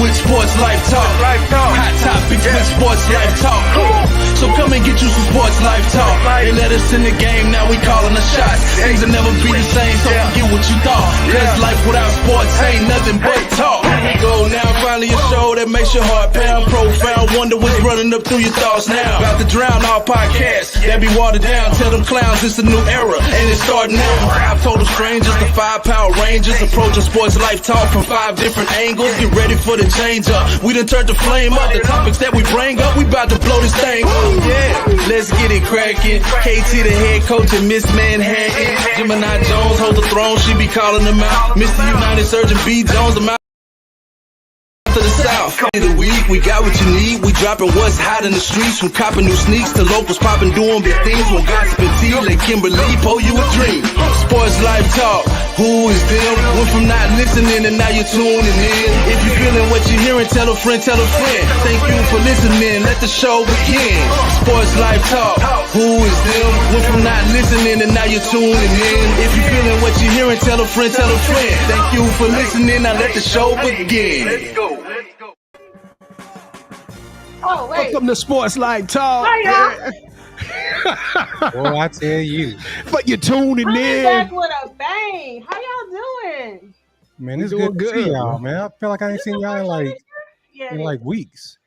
with Sports Life Talk. Hot topics with Sports Life Talk. So come and get you some Sports Life Talk. They let us in the game, now we calling the shots. Things will never be the same, so forget what you thought. Cause life without sports ain't nothing but talk. Here we go now, finally a show that makes your heart pound. Profound, wonder what's running up through your thoughts now. About to drown all podcasts that be watered down. Tell them clowns it's a new era, and it's starting now. 5 total strangers, the 5 Power Rangers, approaching Sports Life Talk from 5 different angles. Get ready for the change up. We done turned the flame up. The topics that we bring up, we about to blow this thing up. Yeah, let's get it cracking. KT the head coach and Ms.Manhattan. Gemini Jones hold the throne, she be calling them out. Mr. United Surgeon B. Jones, the mouth to the south. In the week, we got what you need. We dropping what's hot in the streets. From copping new sneaks to locals popping, doing big things. When gossip and tea, let Kimberly pull you a dream. Sports Life Talk, who is them? Went from not listening and now you're tuning in. If you're feeling what you're hearing, tell a friend, tell a friend. Thank you for listening, let the show begin. Sports Life Talk, who is them? Went from not listening and now you're tuning in. If you're feeling what you're hearing, tell a friend, tell a friend. Thank you for listening, now let the show begin. Let's go. Oh, wait. Welcome to Sports Life Talk. Hi, Well, I tell you. But you're tuning I'm in. back with a bang. How y'all doing? Man, it's doing good to see good, y'all, man. man. I feel like I ain't seen y'all in like weeks.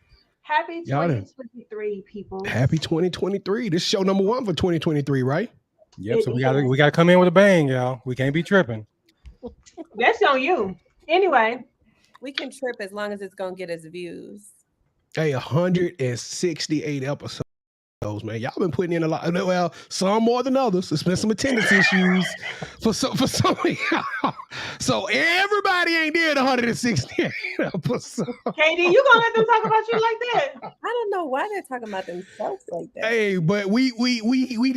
Happy Y'all done- 2023, people. Happy 2023. This is show number 1 for 2023, right? Yep, so we gotta come in with a bang, y'all. We can't be tripping. That's on you. Anyway, We can trip as long as it's gonna get us views. Hey, 168 episodes, man. Y'all been putting in a lot. Well, some more than others. There's been some attendance issues for some of y'all. So everybody ain't did 168 episodes. KD, you gonna let them talk about you like that? I don't know why they're talking about themselves like that. Hey, but we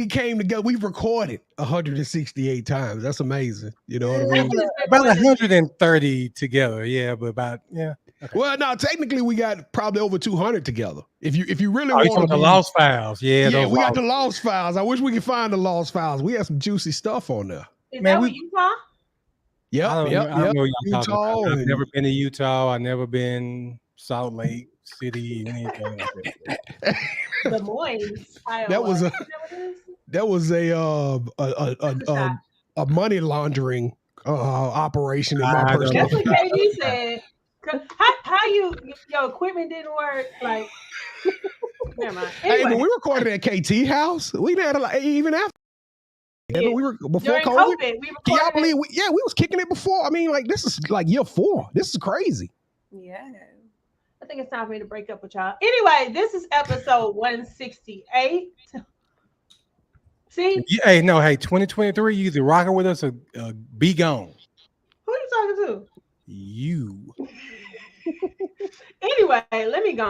came together. We recorded 168 times. That's amazing. You know what I mean? About 130 together, yeah, but about Okay. Well, no, technically we got probably over 200 together. If you really Oh, you want talking the lost files, yeah, those we got lost- the lost files. I wish we could find the lost files. We had some juicy stuff on there. Is Man, that what Utah? I Yep, don't yep, know what y'all Utah. talking about. I've and- never been to Utah. I've never been Salt Lake City, anything like that. Des Moines, Iowa. That was Is that what it is? That was a money laundering operation in my I personal. That's what KD said. How your equipment didn't work? Like, never mind. Hey, Anyway, but we recorded at KT house. We had even after. Yeah. We were before during COVID. COVID, we Can y'all recorded. believe? We was kicking it before. I mean, like this is like year 4. This is crazy. Yeah. I think it's time for me to break up with y'all. Anyway, this is episode 168. See, Hey, 2023, you either rocking with us or be gone. who are you talking to? You. Anyway, let me go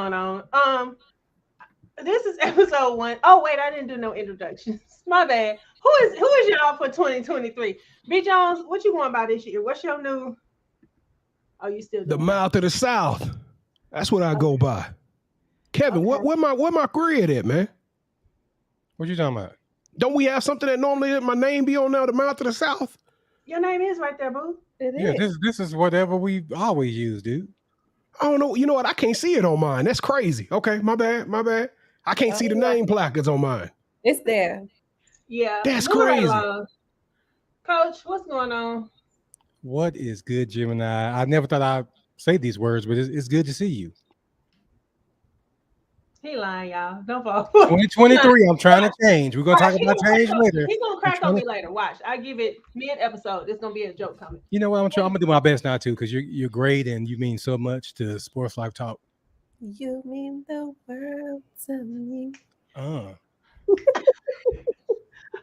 on. This is episode 1. Oh wait, I didn't do no introductions. My bad. Who is y'all for 2023? B Jones, what you going by this year? What's your new? Oh, you still The doing mouth of the South. That's what I go by. Kevin, Okay. where my career at, man? What you talking about? Don't we have something that normally my name be on there, the mouth of the South? Your name is right there, boo. It Yeah, is. this is whatever we always use, dude. I don't know. You know what? I can't see it on mine. That's crazy. Okay, my bad. I can't see the name placards on mine. It's there. Yeah, That's moving right crazy. along. Coach, what's going on? What is good, Gemini? I never thought I'd say these words, but it's good to see you. He lying, y'all. Don't fall. 2023, I'm trying to change. We're going to talk He about gonna change crack on- later. He's gonna crack on me later. Watch. I give it mid-episode. There's gonna be a joke coming. You know what? I'm going to do my best now, too, because you're great and you mean so much to Sports Life Talk. You mean the world to me.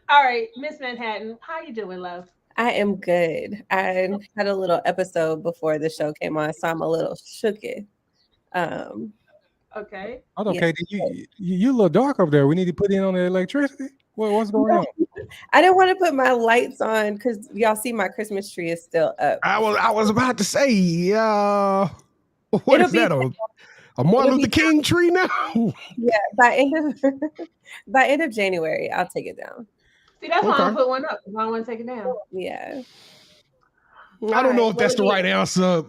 All right, Ms.Manhattan, how you doing, love? I am good. I had a little episode before the show came on, so I'm a little shooketh. Okay. Oh, Yeah. okay. You a little dark over there. We need to put in on the electricity. What's going on? I didn't want to put my lights on because y'all see my Christmas tree is still up. I was about to say, what It'll is that? A Martin it'll Luther be- King tree now? Yeah, by end of January, I'll take it down. See, that's why I Okay. don't put one up. I don't want to take it down. Yeah. I don't know if that's the right answer,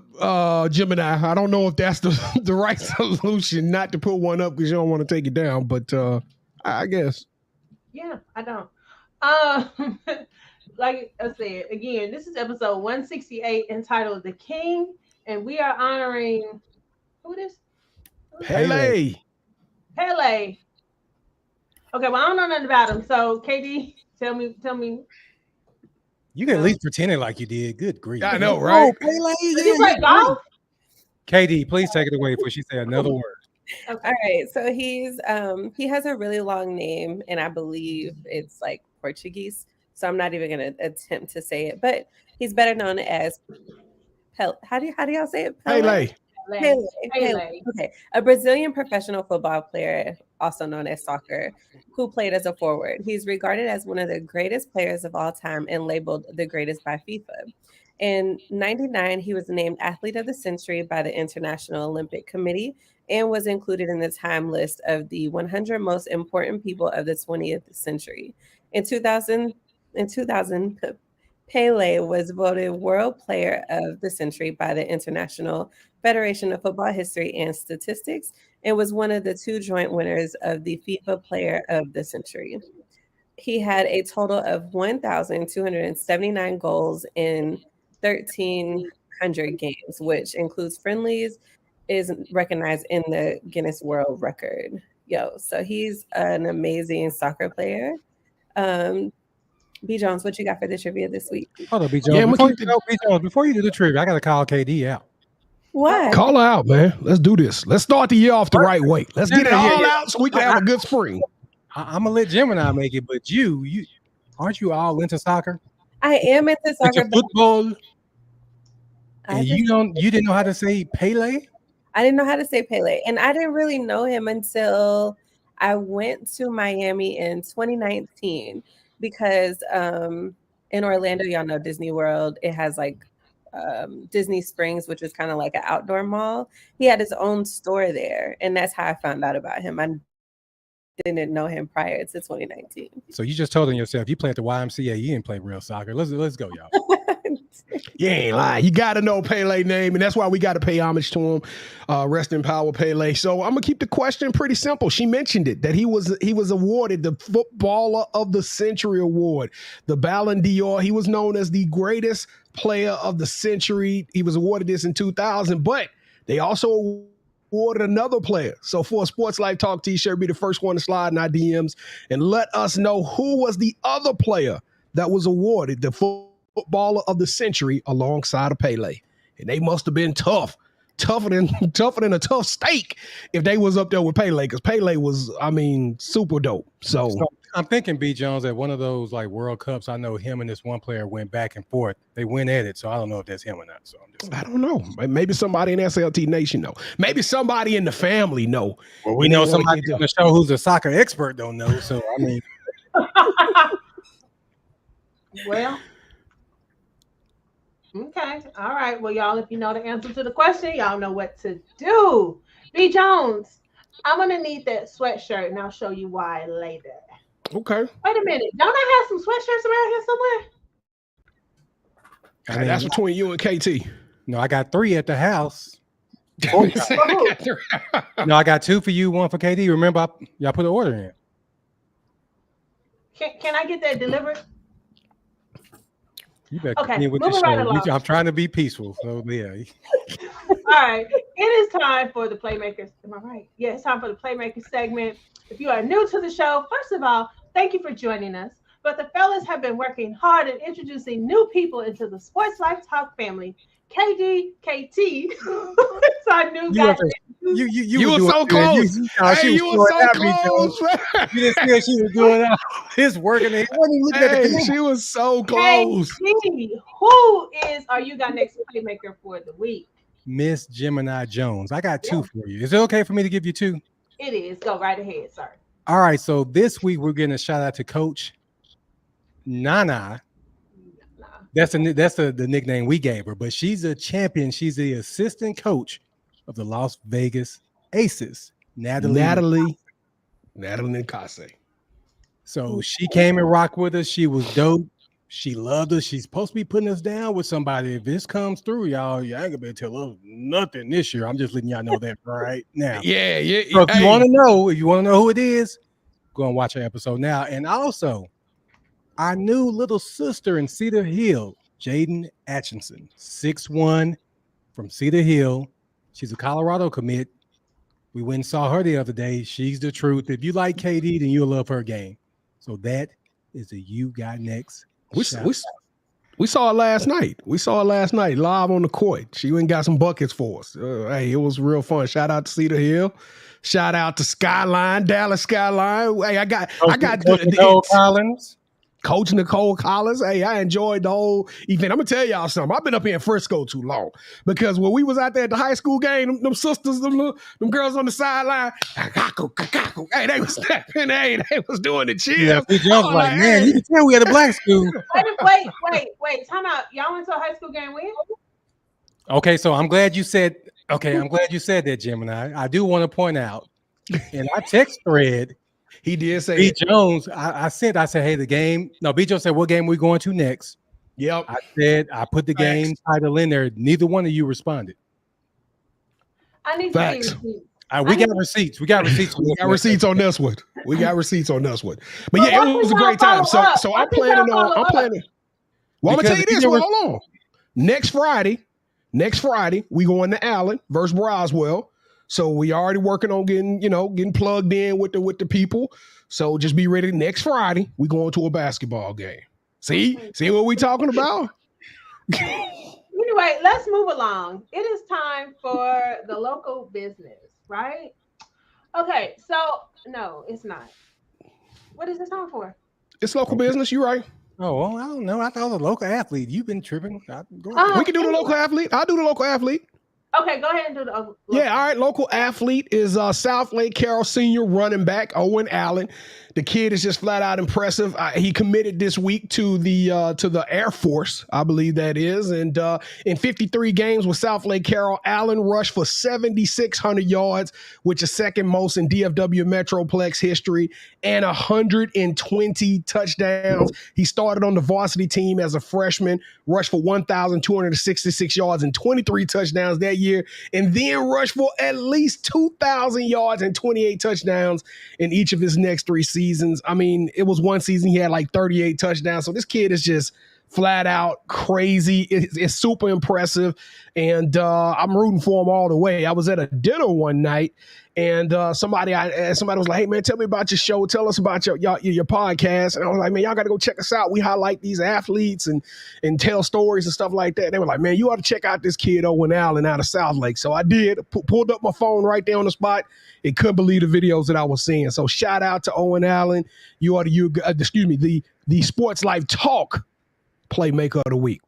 Gemini. I don't know if that's the right solution, not to put one up because you don't want to take it down, but I guess. Yeah, I don't. Like I said, again, this is episode 168 entitled The King, and we are honoring who this? Pele. Pele. Okay, well, I don't know nothing about him. So, KD, tell me. You can at least pretend it like you did. Good grief. I know, right? Pele, Does he play golf? KD, please take it away before she say another word. Okay. All right, so he has a really long name, and I believe it's like Portuguese. So I'm not even going to attempt to say it, but he's better known as Pele. How do y'all say it? Pele. Pele. Okay, a Brazilian professional football player, also known as soccer, who played as a forward. He's regarded as one of the greatest players of all time and labeled the greatest by FIFA. In '99, he was named Athlete of the Century by the International Olympic Committee and was included in the Time list of the 100 most important people of the 20th century. In 2000, Pele was voted World Player of the Century by the International Federation of Football History and Statistics and was one of the 2 joint winners of the FIFA Player of the Century. He had a total of 1,279 goals in 1,300 games, which includes friendlies, is recognized in the Guinness World Record. So he's an amazing soccer player. B. Jones, what you got for the trivia this week? Hold on, B. Jones. Before you do the trivia, I got to call KD out. What? Call her out, man. Let's do this. Let's start the year off the right way. Let's get it all out so we can have a good spring. I'm gonna let Gemini make it, but you aren't you all into soccer? I am into soccer. Football. And you didn't know how to say Pele? I didn't know how to say Pele, and I didn't really know him until I went to Miami in 2019 because in Orlando, y'all know Disney World, it has like Disney Springs, which is kind of like an outdoor mall. He had his own store there, and that's how I found out about him. I didn't know him prior to 2019. So you just told him yourself you play at the YMCA, you didn't play real soccer. Let's go, y'all. You ain't lying. You got to know Pele's name, and that's why we got to pay homage to him. Rest in power, Pele. So I'm gonna keep the question pretty simple. She mentioned it that he was awarded the Footballer of the Century award, the Ballon d'Or. He was known as the greatest player of the century. He was awarded this in 2000, but they also awarded another player. So for a Sports Life Talk t-shirt, be the first one to slide in our DMs and let us know who was the other player that was awarded the Footballer of the Century alongside of Pele. And they must have been tougher than a tough steak if they was up there with Pele, because Pele was, super dope. So I'm thinking B. Jones at one of those like World Cups. I know him and this one player went back and forth. They went at it, so I don't know if that's him or not. So I don't know. Maybe somebody in SLT Nation know. Maybe somebody in the family know. Well, we know somebody on the show who's a soccer expert don't know. So Well. Okay. All right. Well, y'all, if you know the answer to the question, y'all know what to do. B. Jones, I'm going to need that sweatshirt, and I'll show you why later. Okay. Wait a minute. Don't I have some sweatshirts around here somewhere? That's between you and KT. No, I got 3 at the house. No, I got 2 for you, 1 for KD. Remember, y'all put an order in. Can I get that delivered? You better okay, continue with the show. I'm trying to be peaceful. So yeah. All right. It is time for the Playmakers. Am I right? Yeah, it's time for the Playmakers segment. If you are new to the show, first of all, thank you for joining us. But the fellas have been working hard at introducing new people into the Sports Life Talk family. KD, KT, it's our new guy. You were so close. You were so close. You didn't see what she was doing out. It's working. She was so close. KT, who is our You Got Next Playmaker for the week? Miss Gemini Jones. I got 2 for you. Is it okay for me to give you 2? It is. Go right ahead, sir. All right. So this week we're getting a shout out to Coach Nana. That's the nickname we gave her, but she's a champion. She's the assistant coach of the Las Vegas Aces, Natalie Nkase. So she came and rocked with us. She was dope. She loved us. She's supposed to be putting us down with somebody. If this comes through, y'all, you ain't gonna be able to tell us nothing this year. I'm just letting y'all know that right now. Yeah. So if you want to know, who it is, go and watch our episode now. And also, our new little sister in Cedar Hill, Jaden Atchison, 6'1", from Cedar Hill. She's a Colorado commit. We went and saw her the other day. She's the truth. If you like KD, then you'll love her game. So that is a You Got Next. We saw it last night. We saw it last night live on the court. She went and got some buckets for us. Hey, it was real fun. Shout out to Cedar Hill. Shout out to Skyline, Dallas Skyline. Hey, I got Nicole Collins. Coach Nicole Collins. Hey, I enjoyed the whole event. I'm gonna tell y'all something. I've been up here in Frisco too long because when we was out there at the high school game, them sisters, them girls on the sideline, hey, they was snapping. Hey, they was doing the cheers. Yeah, Jones was like, man, you can tell we had a black school. Wait, time out. Y'all went to a high school game when? Okay, so I'm glad you said that, Gemini. I do want to point out in our text thread, he did say B. Jones. I said, hey, the game. No, B. Jones said, what game we going to next? Yep. I said, I put the game title in there. Neither one of you responded. I need Facts. We got receipts. We got receipts. We got receipts on this one. But yeah, it was a great time. So I'm planning. Well, I'm gonna tell you this. Well, hold on. Next Friday, we going to Allen versus Roswell. So we already working on getting plugged in with the people. So just be ready. Next Friday, we going to a basketball game. See what we talking about? Anyway, let's move along. It is time for the local business, right? Okay, so no, it's not. What is this time for? It's local business. You right. Oh, well, I don't know. I thought the local athlete. You've been tripping. We can do the local athlete. I'll do the local athlete. Okay, go ahead and do the local. Yeah, all right. Local athlete is South Lake Carroll senior running back Owen Allen. The kid is just flat out impressive. He committed this week to the Air Force, I believe that is. And in 53 games with South Lake Carroll, Allen rushed for 7,600 yards, which is second most in DFW Metroplex history, and 120 touchdowns. He started on the varsity team as a freshman, rushed for 1,266 yards and 23 touchdowns that year, and then rushed for at least 2,000 yards and 28 touchdowns in each of his next three seasons. I mean, it was one season he had like 38 touchdowns. So this kid is just flat out crazy. It's super impressive. And I'm rooting for him all the way. I was at a dinner one night and somebody was like, hey, man, tell me about your show. Tell us about your podcast. And I was like, man, y'all got to go check us out. We highlight these athletes and tell stories and stuff like that. They were like, man, you ought to check out this kid, Owen Allen, out of South Lake. So I did. Pulled up my phone right there on the spot. And couldn't believe the videos that I was seeing. So shout out to Owen Allen. You are the SportsLifeTalk Playmaker of the Week.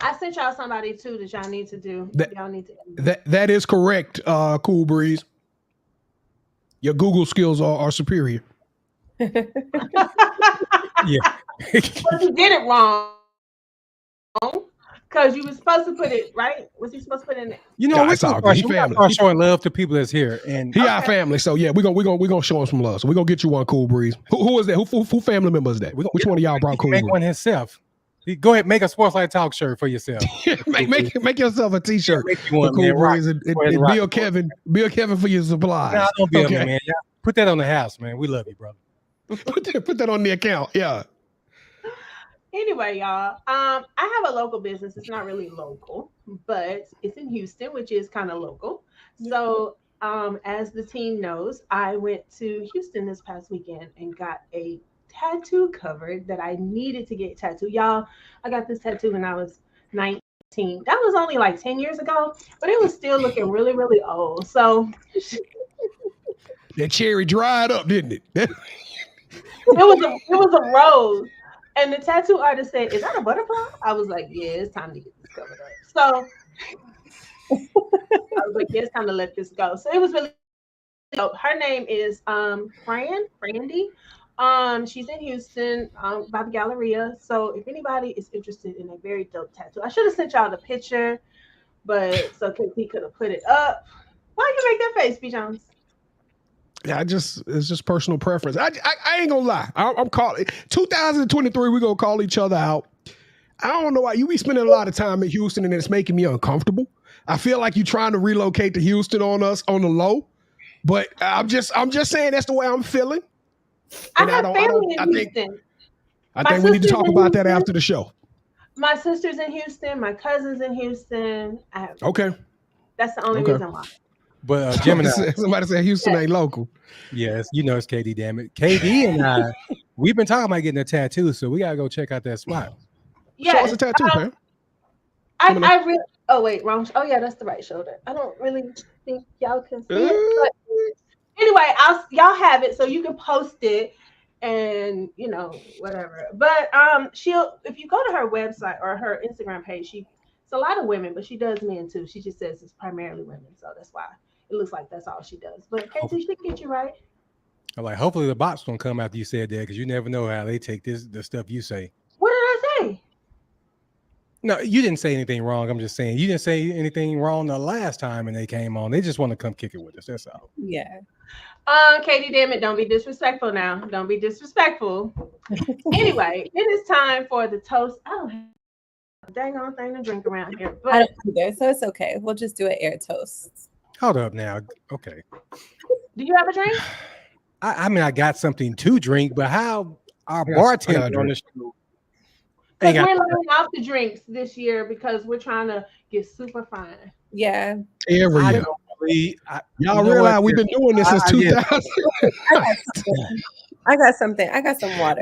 I sent y'all somebody too that y'all need to do. That is correct, Cool Breeze. Your Google skills are superior. Yeah. But you did it wrong. Because you were supposed to put it, right? Was he supposed to put it in there? You know, we start showing love to people that's here. And he our family. So yeah, we're gonna show him some love. So we're gonna get you one, Cool Breeze. Who is that? Who family member is that? Which one of y'all brought Cool Breeze? Make one himself. Go ahead, make a Sports Life Talk shirt for yourself. make yourself a t-shirt. Make you one, Cool man, Breeze and Bill Kevin for your supplies. Nah, don't be okay. Man. Put that on the house, man. We love you, brother. Put that on the account. Yeah. Anyway, y'all, I have a local business. It's not really local, but it's in Houston, which is kind of local. So as the team knows, I went to Houston this past weekend and got a tattoo covered that I needed to get tattooed. Y'all, I got this tattoo when I was 19. That was only like 10 years ago, but it was still looking really, really old. So that cherry dried up, didn't it? It was a rose. And the tattoo artist said, "Is that a butterfly?" I was like, "Yeah, it's time to get this covered up." So I was like, "Yeah, it's time to let this go." So it was really dope. Her name is Brandy. She's in Houston by the Galleria. So if anybody is interested in a very dope tattoo, I should have sent y'all the picture, but so he could have put it up. Why you make that face, B. Jones? It's just personal preference. I ain't gonna lie. I'm calling 2023. We're gonna call each other out. I don't know why you be spending a lot of time in Houston and it's making me uncomfortable. I feel like you're trying to relocate to Houston on us on the low, but I'm just saying that's the way I'm feeling. I have family in Houston. I think we need to talk about that after the show. My sister's in Houston. My cousin's in Houston. Okay. That's the only reason why. But Gemini, somebody said Houston ain't local. Yes, you know it's KD. Damn it, KD and I, we've been talking about getting a tattoo, so we gotta go check out that spot. Yeah, show us a tattoo, man. I really. Oh wait, wrong. Oh yeah, that's the right shoulder. I don't really think y'all can see it, but anyway, y'all have it, so you can post it, and whatever. But if you go to her website or her Instagram page, it's a lot of women, but she does men too. She just says it's primarily women, so that's why it looks like that's all she does. But KT, she can get you right. I'm like, hopefully the bots don't come after you said that, because you never know how they take the stuff you say. What did I say? No, you didn't say anything wrong. I'm just saying you didn't say anything wrong the last time and they came on. They just want to come kick it with us. That's all. Yeah. Katie, damn it, don't be disrespectful now. Don't be disrespectful. Anyway, it is time for the toast. I don't have a dang on thing to drink around here. But I don't either, so it's okay. We'll just do an air toast. Hold up now. Okay. Do you have a drink? I mean, I got something to drink, but how our bartender on the show. Because we're laying off the drinks this year because we're trying to get super fine. Yeah. Every year. Y'all realize we've been doing this since 2000. I got something. I got some water.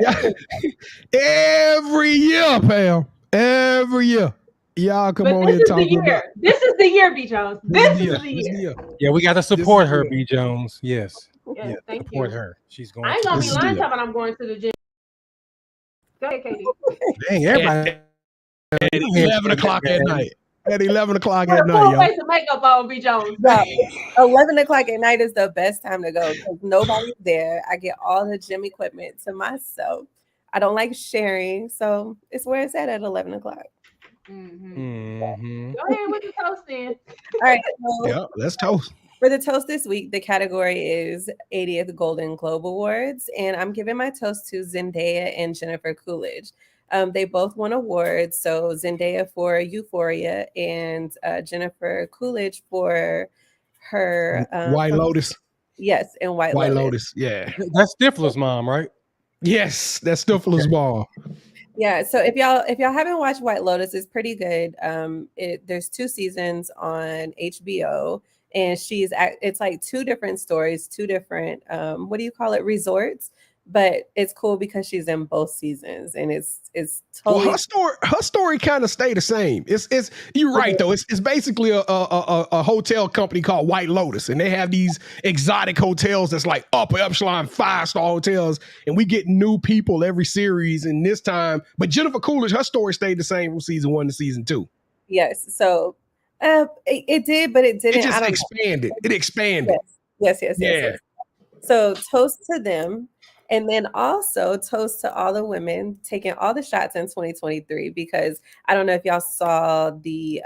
Every year, Pam. Every year. Y'all come on here talking about. This is the year, B. Jones. This is the year. Yeah, we got to support her, B. Jones. Yes. Yeah, thank support you. her. She's going. I ain't gonna be lying talking about I'm going to the gym. Go ahead, Katie. Dang, everybody. At 11 o'clock at night. At 11 o'clock at night, y'all. y'all. Some makeup on, B. Jones. No, 11 o'clock at night is the best time to go because nobody's there. I get all the gym equipment to myself. I don't like sharing, so it's where it's at 11 o'clock. Mm-hmm. Go ahead with the toast then. All right. So Yeah, let's toast. for the toast this week, the category is 80th Golden Globe Awards, and I'm giving my toast to Zendaya and Jennifer Coolidge. They both won awards. So Zendaya for Euphoria and Jennifer Coolidge for her White Lotus. Yes, and White Lotus. Yeah. That's Stifler's mom, right? Yes, that's Stifler's mom. Yeah. So if y'all haven't watched White Lotus, it's pretty good. There's 2 seasons on HBO, and it's like 2 different stories, 2 different what do you call it, resorts. But it's cool because she's in both seasons, and it's totally her story kind of stay the same. It's you're right though. It's basically a hotel company called White Lotus, and they have these exotic hotels that's like upper echelon 5-star hotels, and we get new people every series. And this time, but Jennifer Coolidge, her story stayed the same from season 1 to season 2. Yes, so it did, but it didn't. It just expanded. It expanded. Yes. Yeah. So toast to them. And then also toast to all the women taking all the shots in 2023, because I don't know if y'all saw the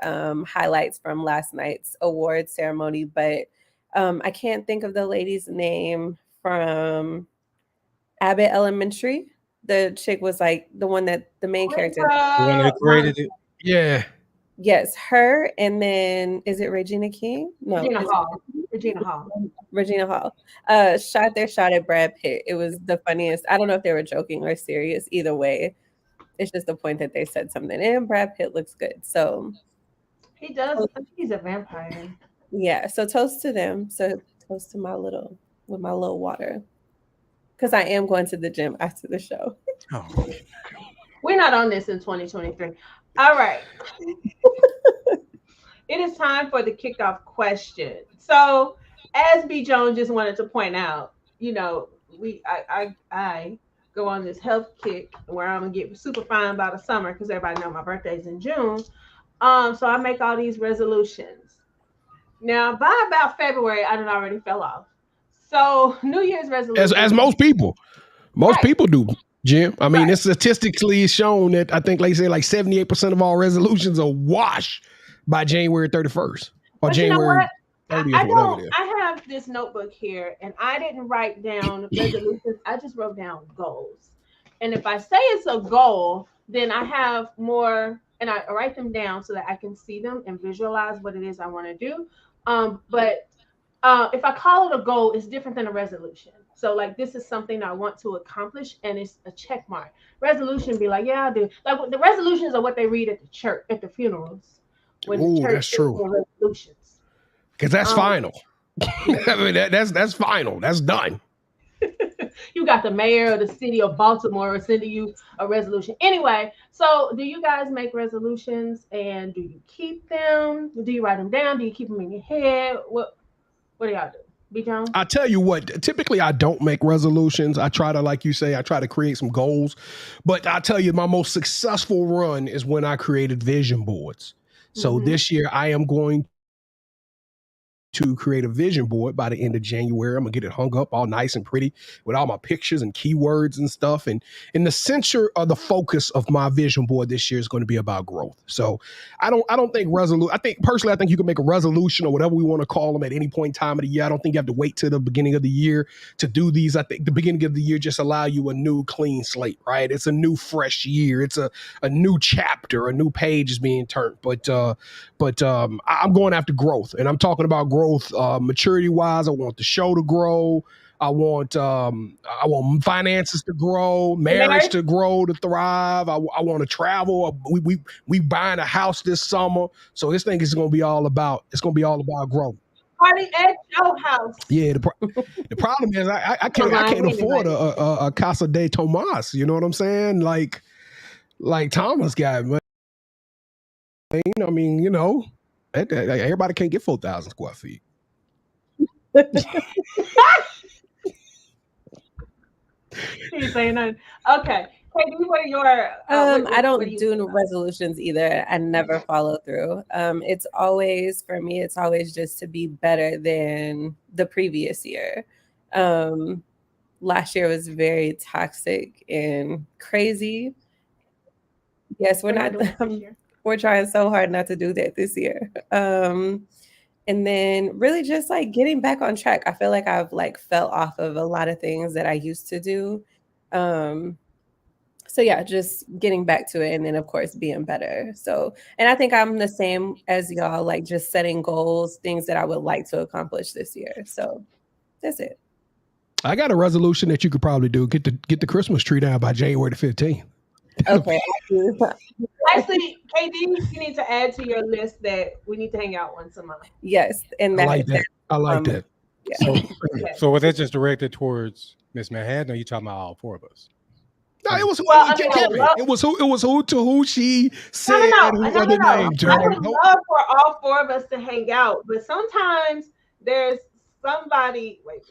highlights from last night's award ceremony, but I can't think of the lady's name from Abbott Elementary. The chick was like the one that the main character. The one that created it. Yeah. Yes, her, and then is it Regina King? No, Regina Hall. Shot their shot at Brad Pitt. It was the funniest. I don't know if they were joking or serious. Either way, it's just the point that they said something. And Brad Pitt looks good. So he does. He's a vampire. Yeah. So toast to them. So toast to my little water. Because I am going to the gym after the show. Oh. We're not on this in 2023. All right. It is time for the kickoff question. So, as B. Jones just wanted to point out, I go on this health kick where I'm gonna get super fine by the summer because everybody know my birthday's in June. So I make all these resolutions. Now, by about February, I done already fell off. So New Year's resolution, as most people do. Jim, I mean, it's statistically shown that I think, like you say, like 78% of all resolutions are washed by January 31st or January 30th, whatever it is. I have this notebook here, and I didn't write down resolutions. I just wrote down goals. And if I say it's a goal, then I have more, and I write them down so that I can see them and visualize what it is I want to do. But if I call it a goal, it's different than a resolution. So like, this is something I want to accomplish, and it's a check mark. Resolution be like, yeah, I do. Like, the resolutions are what they read at the church, at the funerals. Ooh, that's true. Resolutions. Because that's final. I mean, that's final. That's done. You got the mayor of the city of Baltimore sending you a resolution. Anyway, so do you guys make resolutions, and do you keep them? Do you write them down? Do you keep them in your head? What do y'all do? B. Jones? I tell you what, typically I don't make resolutions. I try to, like you say, I try to create some goals. But I tell you, my most successful run is when I created vision boards. So this year I am going to create a vision board by the end of January. I'm gonna get it hung up all nice and pretty with all my pictures and keywords and stuff. And in the center of the focus of my vision board this year is going to be about growth. So I don't think I think you can make a resolution or whatever we want to call them at any point in time of the year. I don't think you have to wait till the beginning of the year to do these. I think the beginning of the year just allow you a new clean slate, right? It's a new fresh year. It's a new chapter, a new page is being turned. But I'm going after growth, and I'm talking about growth maturity wise. I want the show to grow. I want finances to grow, marriage to grow, to thrive. I want to travel. We buying a house this summer, so this thing is going to be all about. It's going to be all about growth. Party at your house. Yeah. The problem is I can't afford a Casa de Tomas. You know what I'm saying? Like Thomas got. I mean, you know, everybody can't get 4,000 square feet. You saying nothing? Okay. Hey, what are your? I don't do resolutions either. I never follow through. It's always, for me, it's always just to be better than the previous year. Last year was very toxic and crazy. Yes, we're not. We're trying so hard not to do that this year. And then really just like getting back on track. I feel like I've like fell off of a lot of things that I used to do. So yeah, just getting back to it, and then of course being better. So, and I think I'm the same as y'all, like just setting goals, things that I would like to accomplish this year. So that's it. I got a resolution that you could probably do. Get the Christmas tree down by January the 15th. Okay. Actually, KD, you need to add to your list that we need to hang out once a month. Yes, and I like that. I like that. Yeah. So was that just directed towards Ms.Manhattan, or are you talking about all four of us? No, it was it was who to who she said. No. Name, I would love for all four of us to hang out, but sometimes there's somebody. Wait,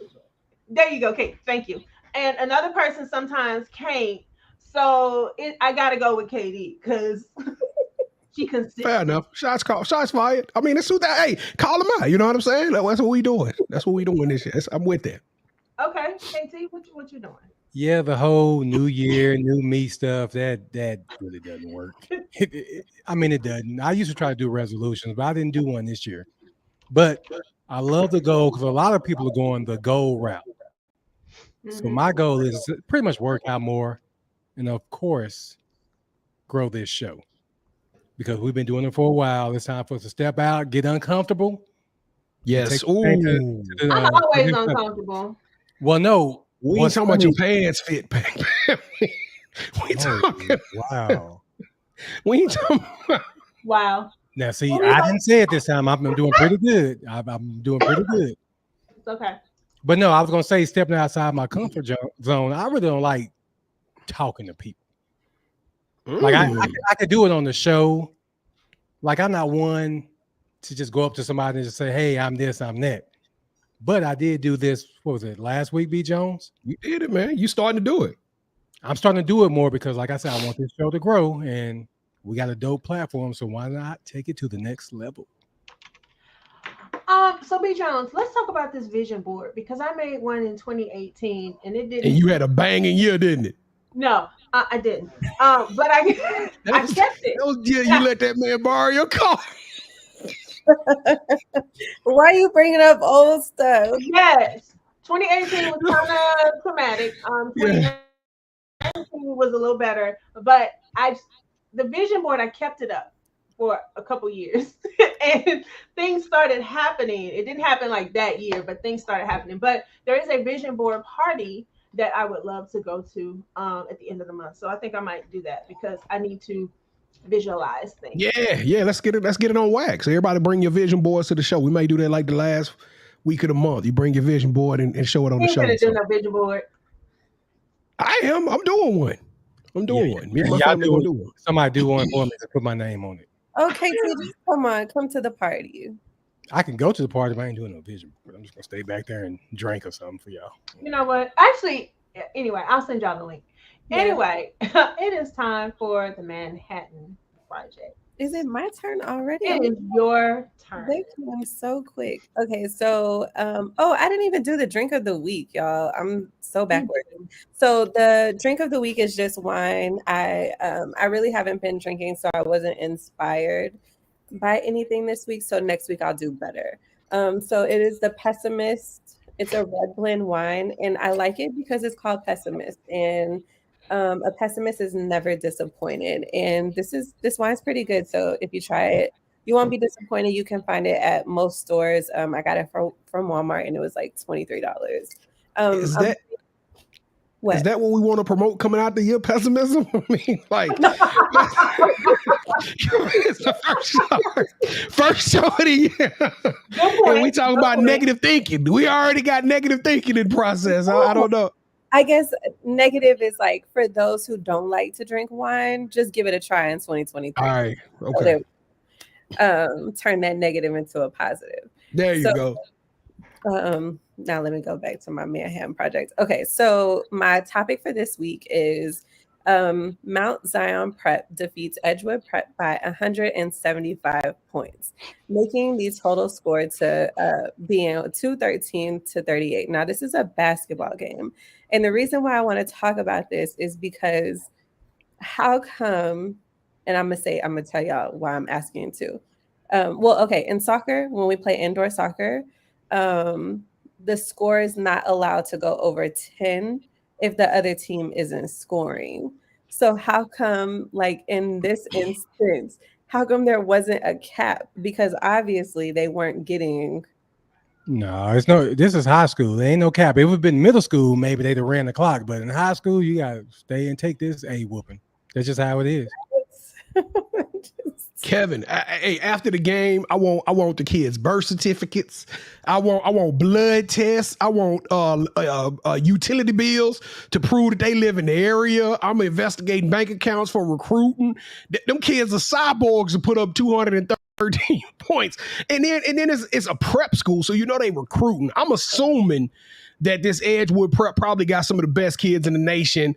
there you go, Kate. Thank you. And another person sometimes can't. So I gotta go with KD because she consistent. Fair enough. Shots fired. I mean, it's who that. Hey, call them out. You know what I'm saying? That's what we doing. That's what we doing this year. I'm with that. Okay, KT, what you doing? Yeah, the whole new year, new me stuff, that really doesn't work. I mean, it doesn't. I used to try to do resolutions, but I didn't do one this year. But I love the goal because a lot of people are going the goal route. So my goal is to pretty much work out more and, of course, grow this show. Because we've been doing it for a while. It's time for us to step out, get uncomfortable. Yes. I'm always uncomfortable. Well, no. We ain't talking about your pants fit, we talking. Wow. We ain't talking about. Wow. Now, see, I didn't say it this time. I'm doing pretty good. I'm doing pretty good. It's okay. But no, I was going to say stepping outside my comfort zone. I really don't like talking to people. Like I could do it on the show. Like I'm not one to just go up to somebody and just say, hey, I'm this, I'm that. But I did do this, what was it, last week, B. Jones? You did it, man. You starting to do it. I'm starting to do it more because, like I said, I want this show to grow, and we got a dope platform, so why not take it to the next level? So B. Jones, let's talk about this vision board because I made one in 2018 and it didn't. And you had a banging year, didn't it? No, I didn't. But I kept it. You let that man borrow your car. Why are you bringing up old stuff? Yes. 2018 was kind of traumatic. 2019 was a little better, but the vision board, I kept it up for a couple years and things started happening. It didn't happen like that year, but things started happening. But there is a vision board party that I would love to go to at the end of the month. So I think I might do that because I need to visualize things. Yeah. Let's get it on wax. Everybody bring your vision boards to the show. We may do that like the last week of the month. You bring your vision board and show it on the show. Gonna do no vision board. I'm doing one. Me and my family gonna do one. Somebody do one for me to put my name on it. Okay, so just come to the party. I can go to the party, but I ain't doing no vision. I'm just gonna stay back there and drink or something for y'all. You know what? Actually, anyway, I'll send y'all the link. Yeah. Anyway, it is time for the Manhattan Project. Is it my turn already? It is your turn. They come so quick. Okay, so I didn't even do the drink of the week, y'all. I'm so backward. So the drink of the week is just wine. I really haven't been drinking, so I wasn't inspired by anything this week. So next week I'll do better. So it is the Pessimist. It's a red blend wine, and I like it because it's called Pessimist. And a pessimist is never disappointed. And this wine's pretty good. So if you try it, you won't be disappointed. You can find it at most stores. I got it from Walmart and it was like $23. Is that what we want to promote coming out the year? Pessimism? I mean, like it's the first show of the year. And we talking about negative thinking. We already got negative thinking in process. I don't know. I guess negative is like for those who don't like to drink wine, just give it a try in 2023. All right. Okay. So turn that negative into a positive. There you go. Now let me go back to my Manhattan Project. Okay, so my topic for this week is Mount Zion Prep defeats Edgewood Prep by 175 points, making the total score to being 213-38. Now, this is a basketball game. And the reason why I want to talk about this is because how come, and I'm going to tell y'all why I'm asking too. In soccer, when we play indoor soccer, the score is not allowed to go over 10 if the other team isn't scoring. So how come, like in this instance, how come there wasn't a cap? Because obviously they weren't getting. No, this is high school. There ain't no cap. If it would have been middle school, maybe they'd have ran the clock. But in high school, you got to stay and take this A whooping. That's just how it is. Kevin, after the game, I want the kids' birth certificates. I want blood tests. I want utility bills to prove that they live in the area. I'm investigating bank accounts for recruiting. Them kids are cyborgs to put up 213 points, and then it's a prep school, so you know they recruiting. I'm assuming that this Edgewood Prep probably got some of the best kids in the nation.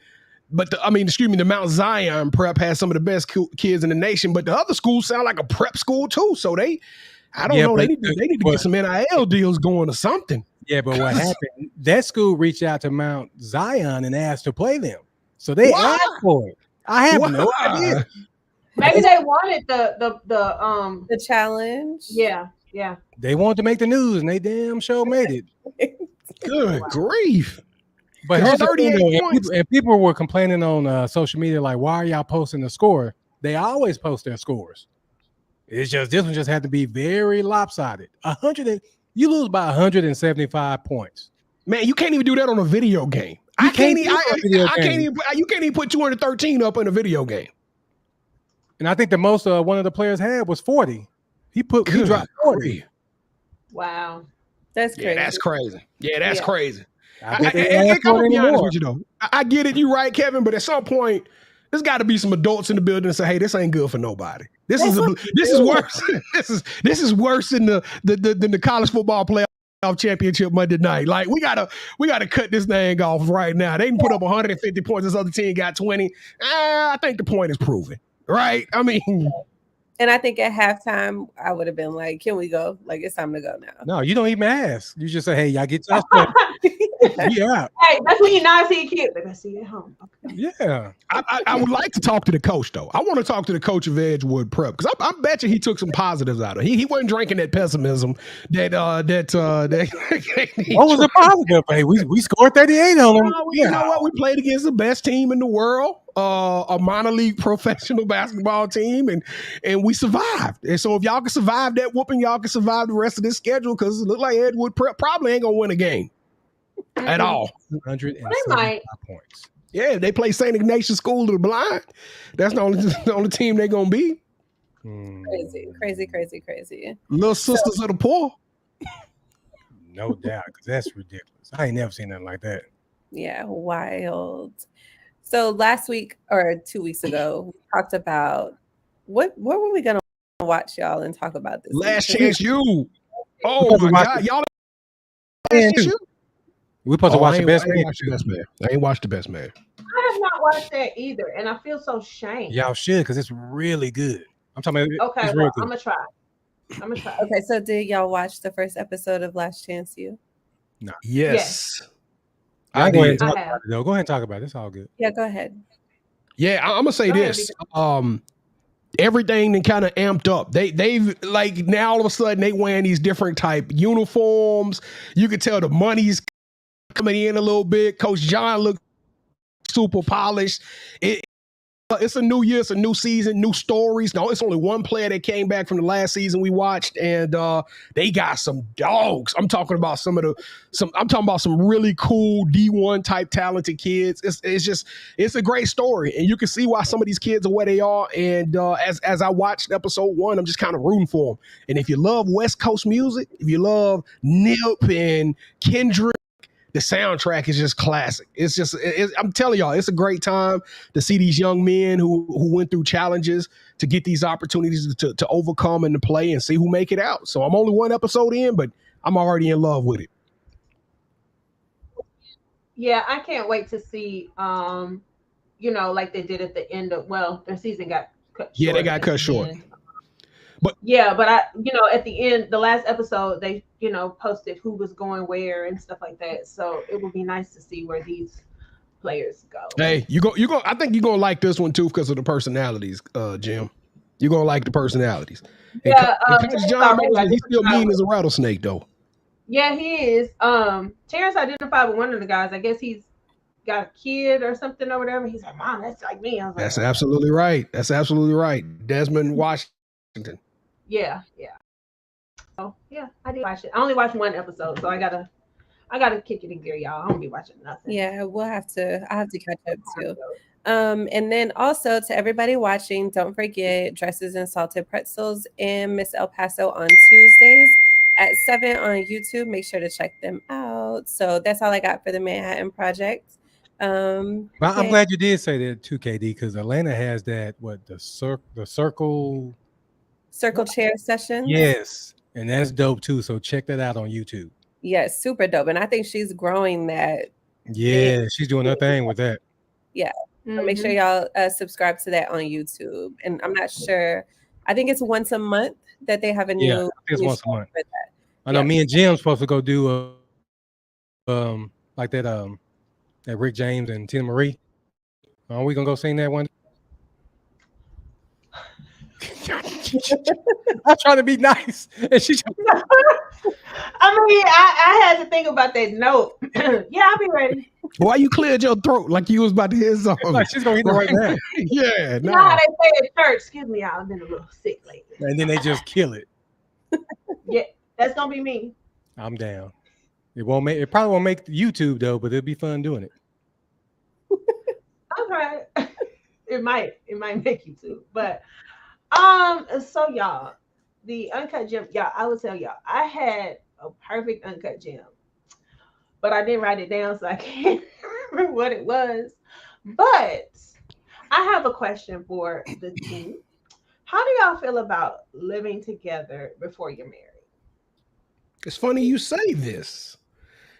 But the Mount Zion Prep has some of the best kids in the nation. But the other schools sound like a prep school too. So they need to get some NIL deals going or something. Yeah, but what happened? That school reached out to Mount Zion and asked to play them. So they asked for it. I have no idea. Maybe they wanted the challenge. Yeah. They wanted to make the news, and they damn sure made it. Good grief. But here's the thing, and people were complaining on social media, like, why are y'all posting the score? They always post their scores. It's just this one just had to be very lopsided. You lose by 175 points. Man, you can't even do that on a video game. You can't even put 213 up in a video game. And I think the most one of the players had was 40. He dropped 40. Wow, that's crazy. Yeah, that's crazy. Yeah, that's crazy. I'm gonna be honest with you though. I get it, you right, Kevin, but at some point, there's got to be some adults in the building and say, "Hey, this ain't good for nobody. This is worse. this is worse than the college football playoff championship Monday night. Like we gotta cut this thing off right now. They can put up 150 points. This other team got 20. I think the point is proven, right? I mean, And I think at halftime, I would have been like, "Can we go? Like, it's time to go now." No, you don't even ask. You just say, "Hey, y'all get touched up." Yeah, Hey, that's when you not see a kid. But I see you at home. Okay. yeah. I would like to talk to the coach though. I want to talk to the coach of Edgewood Prep because I bet you he took some positives out of it. He wasn't drinking that pessimism that What was the positive? Hey, we scored 38 on them. You know what? We played against the best team in the world, a minor league professional basketball team, and we survived. And so if y'all can survive that whooping, y'all can survive the rest of this schedule because it looked like Edgewood Prep probably ain't gonna win a game at all. 175 points. Yeah, they play St. Ignatius School of the Blind. That's the only team they're gonna be. Crazy. Little sisters of the poor. No doubt, because that's ridiculous. I ain't never seen nothing like that. Yeah, wild. So last week or 2 weeks ago, we talked about what were we gonna watch, y'all, and talk about this Last week? Chance U. Oh my God, y'all. Last Chance U. We're supposed to watch the best man. I ain't watched the best man. I have not watched that either, and I feel so shamed. Y'all should, because it's really good. I'm talking about Okay, it's well, real good. I'm gonna try. Okay, so did y'all watch the first episode of Last Chance U? No. Yes. I'll go ahead and I talk have. about it, though. Go ahead and talk about it. It's all good. Yeah, go ahead. Yeah, I'm gonna say Go ahead, this. Everything that kind of amped up. They've like now all of a sudden they wearing these different type uniforms. You could tell the money's coming in a little bit. Coach John looked super polished. It's a new year, it's a new season, new stories. No, it's only one player that came back from the last season we watched, and they got some dogs. I'm talking about some really cool D1 type talented kids. It's a great story, and you can see why some of these kids are where they are. And as I watched episode 1, I'm just kind of rooting for them. And if you love West Coast music, if you love Nip and Kendrick, the soundtrack is just classic. I'm telling y'all, it's a great time to see these young men who went through challenges to get these opportunities to overcome and to play and see who make it out. So I'm only one episode in, but I'm already in love with it. Yeah, I can't wait to see, like they did at the end of, their season got cut short. Yeah, they got cut short. But I, at the end, the last episode, they, posted who was going where and stuff like that. So it would be nice to see where these players go. Hey, I think you're gonna like this one too because of the personalities, Jim. You're gonna like the personalities. Yeah, Coach John Mosley, he's still mean as a rattlesnake though. Yeah, he is. Terrence identified with one of the guys. I guess he's got a kid or something or whatever. He's like, Mom, that's like me. I was like, That's absolutely right. Desmond Washington. Yeah. Oh yeah, I did watch it. I only watched one episode, so I gotta kick it in gear, y'all. I don't be watching nothing. Yeah, I have to catch up too. And then also to everybody watching, don't forget Dresses and Salted Pretzels in Miss El Paso on Tuesdays at 7 on YouTube. Make sure to check them out. So that's all I got for the Manhattan Project. I'm glad you did say that too, KD, because Atlanta has that the circle chair session. Yes, and that's dope too. So check that out on YouTube. Yes, super dope. And I think she's growing that. Yeah, she's doing her thing with that. Yeah. So make sure y'all subscribe to that on YouTube. And I'm not sure. I think it's once a month that they have a new. Yeah, I think it's once a month. I know me and Jim's supposed to go do like that Rick James and Tina Marie. Are we gonna go sing that one? I'm trying to be nice, and she's. I mean, I had to think about that note. Yeah, I'll be ready. Why you cleared your throat like you was about to hear something? Like she's gonna hit it right now. Yeah, no. You know how they say at church? Excuse me, I've been a little sick lately. And then they just kill it. Yeah, that's gonna be me. I'm down. It probably won't make YouTube though, but it'll be fun doing it. Okay. It might make you too, but so y'all, the Uncut Gem, y'all, I will tell y'all, I had a perfect Uncut Gem, but I didn't write it down, so I can't remember what it was. But I have a question for the team. How do y'all feel about living together before you're married? It's funny you say this.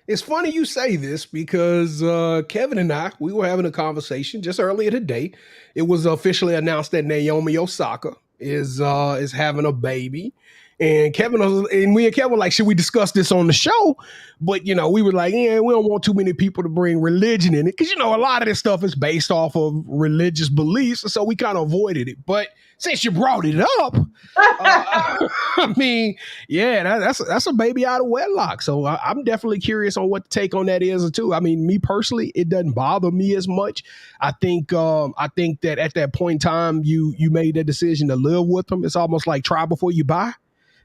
Because Kevin and I, we were having a conversation just earlier today. It was officially announced that Naomi Osaka is having a baby. And Kevin and we and Kevin were like, should we discuss this on the show? But we were like, yeah, we don't want too many people to bring religion in it, because a lot of this stuff is based off of religious beliefs, so we kind of avoided it. But since you brought it up, I mean, yeah, that's a baby out of wedlock. So I'm definitely curious on what the take on that is too. I mean, me personally, it doesn't bother me as much. I think that at that point in time, you made that decision to live with them. It's almost like try before you buy.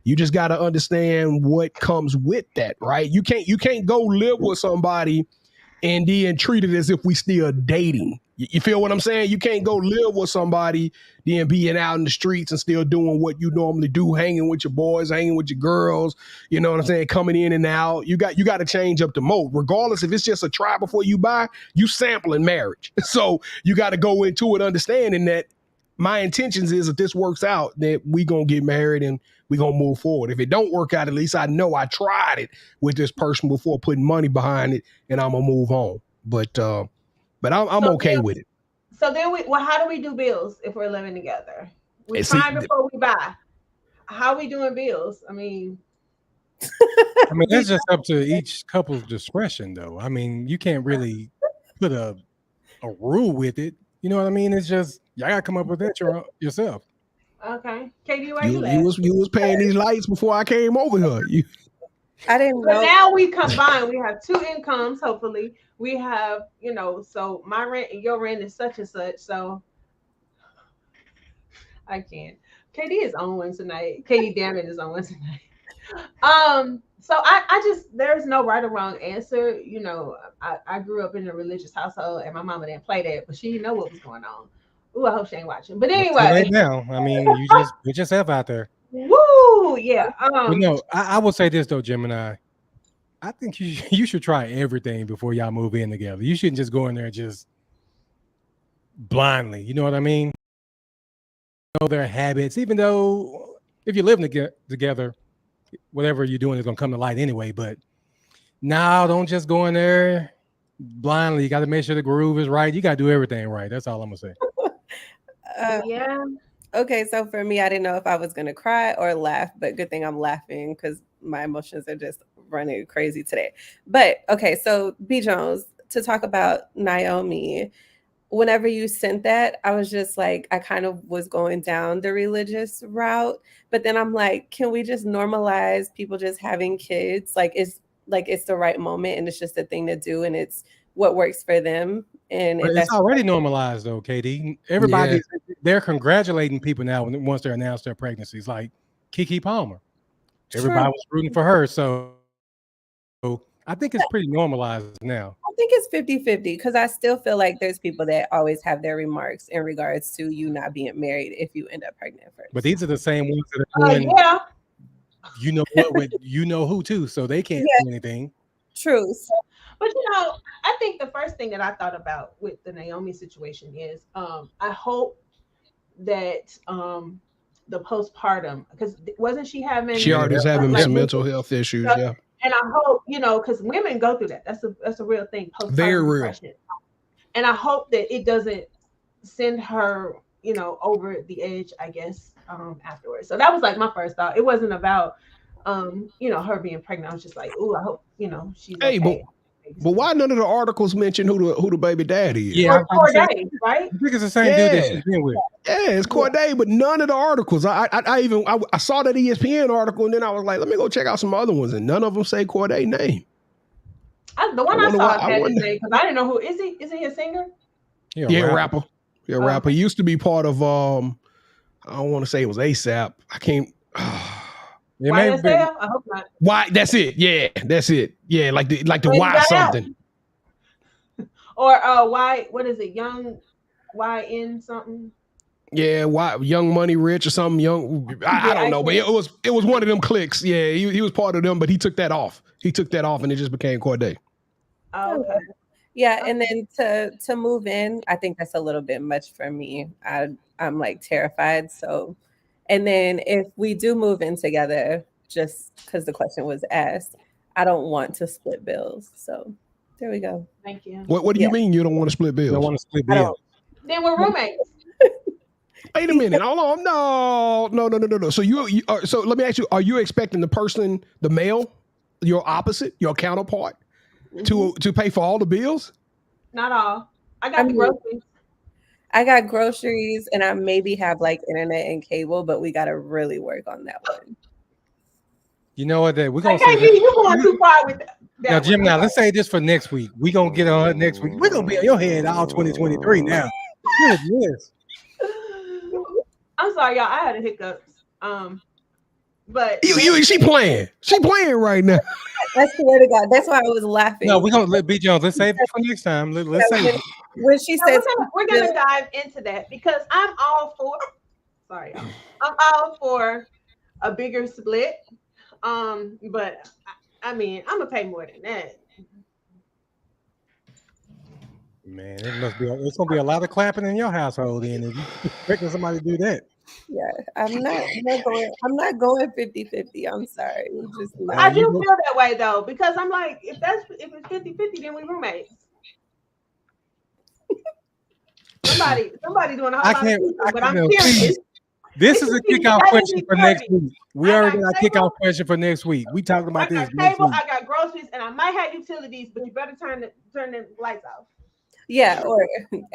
You just got to understand what comes with that, right? You can't go live with somebody and then treat it as if we still dating. You feel what I'm saying? You can't go live with somebody, then being out in the streets and still doing what you normally do, hanging with your boys, hanging with your girls, you know what I'm saying, coming in and out. You got to change up the mode. Regardless if it's just a try before you buy, you sampling marriage. So you got to go into it understanding that my intentions is if this works out, that we going to get married and we going to move forward. If it don't work out, at least I know I tried it with this person before putting money behind it, and I'm going to move on. But I'm okay with it. So then how do we do bills if we're living together? We try before we buy. How are we doing bills? I mean, that's just up to each couple's discretion, though. I mean, you can't really put a rule with it. You know what I mean? It's just y'all gotta come up with that yourself. Okay, Katie, why you was paying these lights before I came over here. I didn't know. But now we combine. We have two incomes. Hopefully, we have So my rent and your rent is such and such. So I can't. Katie is on one tonight. Katie, damn it, is on one tonight. So I just, there's no right or wrong answer. I grew up in a religious household and my mama didn't play that, but she didn't know what was going on. Ooh, I hope she ain't watching. But anyway. Right now, I mean, you just put yourself out there. Woo, yeah. I would say this though, Gemini. I think you should try everything before y'all move in together. You shouldn't just go in there just blindly. You know what I mean? Know their habits, even though if you're living together, whatever you're doing is going to come to light anyway. But now don't just go in there blindly. You got to make sure the groove is right. You got to do everything right. That's all I'm going to say. Yeah. Okay, so for me, I didn't know if I was going to cry or laugh, but good thing I'm laughing because my emotions are just running crazy today. But okay, so B. Jones, to talk about Naomi, whenever you sent that, I was just like, I kind of was going down the religious route, but then I'm like, can we just normalize people just having kids? It's the right moment and it's just a thing to do and it's what works for them. And it's already normalized though, Katie. Everybody, they're congratulating people now once they announce their pregnancies, like Keke Palmer. Everybody was rooting for her. So I think it's pretty normalized now. I think it's 50-50 because I still feel like there's people that always have their remarks in regards to you not being married if you end up pregnant first. But these are the same ones that are doing, you know what, with you know who too, so they can't do anything. True. But I think the first thing that I thought about with the Naomi situation is I hope that the postpartum, because wasn't she having? She already was having some mental health issues, yeah. And I hope, because women go through that. That's a real thing. Very real. Depression. And I hope that it doesn't send her, over the edge, I guess, afterwards. So that was like my first thought. It wasn't about, her being pregnant. I was just like, ooh, I hope, she's okay. But why none of the articles mention who the baby daddy is? Yeah, Corday, right? I think it's the same dude that she's been with. Yeah, it's Corday, but none of the articles. I saw that ESPN article and then I was like, let me go check out some other ones, and none of them say Corday name. The one I saw had his name because I didn't know who is he. Is he a singer? Yeah, rapper. Yeah, rapper. He used to be part of I don't want to say it was ASAP. I can't. YSL? I hope not. Why? That's it. Yeah, that's it. Yeah, like the Y something. Or Y? What is it? Young YN something. Yeah, Young Money Rich or something. I don't know, but it was one of them clicks. Yeah, he was part of them, but he took that off. And it just became Corday. Oh, okay. Yeah, and then to move in, I think that's a little bit much for me. I'm like terrified. So. And then if we do move in together, just because the question was asked, I don't want to split bills. So there we go. Thank you. What do you mean you don't want to split bills? You don't want to split bills? Then we're roommates. Wait a minute. Hold on. No. So you are, so let me ask you, are you expecting the male, your opposite, your counterpart, to pay for all the bills? Not all. I got the groceries. I got groceries and I maybe have like internet and cable, but we got to really work on that one. You know what? We're gonna say you going too far with that. Now, Jim, now let's say this for next week. We're gonna get on her next week. We're gonna be on your head all 2023 now. Yes. I'm sorry, y'all. I had a hiccup. But she playing. She playing right now. I swear to God, that's why I was laughing. No, we're gonna let B Jones. Let's save it for next time. Let's say when she says we're gonna dive into that because I'm all for. Sorry, y'all. I'm all for a bigger split. But I mean, I'm gonna pay more than that. Man, it's gonna be a lot of clapping in your household then if you expecting somebody to do that. Yeah, I'm not going 50-50. I'm sorry. I do feel that way though, because I'm like, if it's 50-50, then we roommates. somebody doing a whole lot of people, but I'm serious. This is a kickoff question for next week. We already got a kickoff question for next week. We talking about this. I got groceries, and I might have utilities, but you better turn the lights off. Yeah, or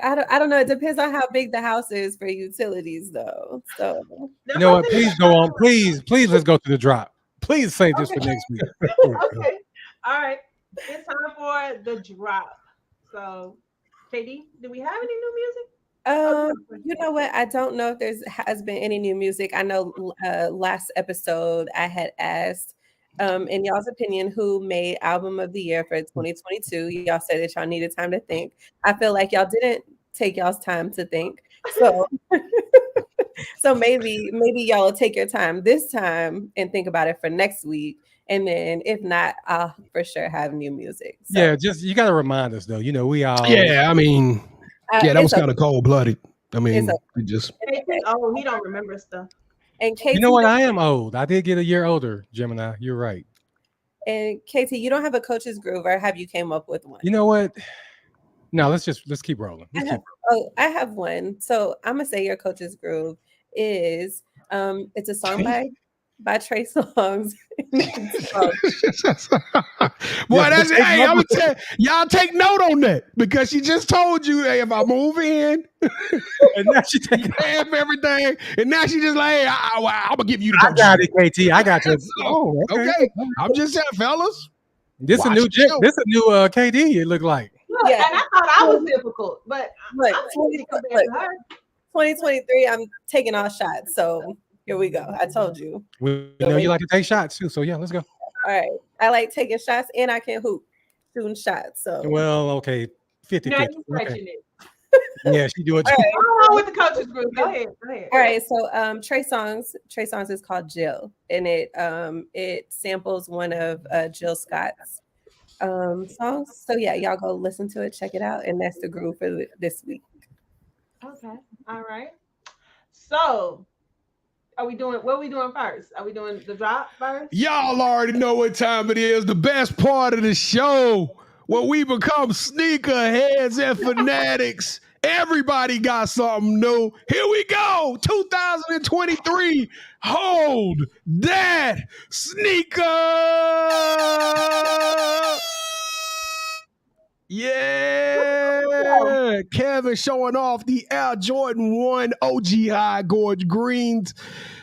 I don't know. It depends on how big the house is for utilities, though. So you know what? Please go on. Please, let's go to the drop. Please save this for next week. Okay. All right. It's time for the drop. So, Katie, do we have any new music? You know what? I don't know if has been any new music. I know last episode I had asked, in y'all's opinion, who made album of the year for 2022. Y'all said that y'all needed time to think. I feel like y'all didn't take y'all's time to think. So, so maybe y'all will take your time this time and think about it for next week. And then if not, I'll for sure have new music. So, yeah, just you got to remind us though. You know, we all. Yeah, I mean. Yeah, that was kind of cold-blooded. I mean, it just. Oh, he don't remember stuff. And Casey, you know what? I am old. I did get a year older, Gemini. You're right. And Katie, you don't have a coach's groove, or have you came up with one? You know what? No, let's keep rolling. I have one. So I'm gonna say your coach's groove is it's a song by Trey Songz. Boy, that's hey, I'm gonna tell y'all take note on that because she just told you, hey, if I move in, and now she take half everything, and now she just like, hey, I'm gonna give you the. I got it, KT. I got you. Oh, okay. I'm just saying, fellas. This a new KD. It looked like. Look, yeah, and I thought I was difficult, but I'm 2023. I'm taking all shots, so. Here we go. I told you. We know you like to take shots too, so yeah, let's go. All right. I like taking shots and I can hoop, shooting shots. So well, okay, 50. Now you're stretching it. Yeah, she doing. All right. Go on with the coaches group. Go ahead. All right. So Trey Songz is called Jill, and it samples one of Jill Scott's songs. So yeah, y'all go listen to it, check it out, and that's the groove for this week. Okay. All right. So. What are we doing first? Are we doing the drop first? Y'all already know what time it is. The best part of the show where we become sneakerheads and fanatics. Everybody got something new. Here we go. 2023. Hold that sneaker. Yeah. Kevin showing off the Air Jordan 1 OG High Gorge Greens.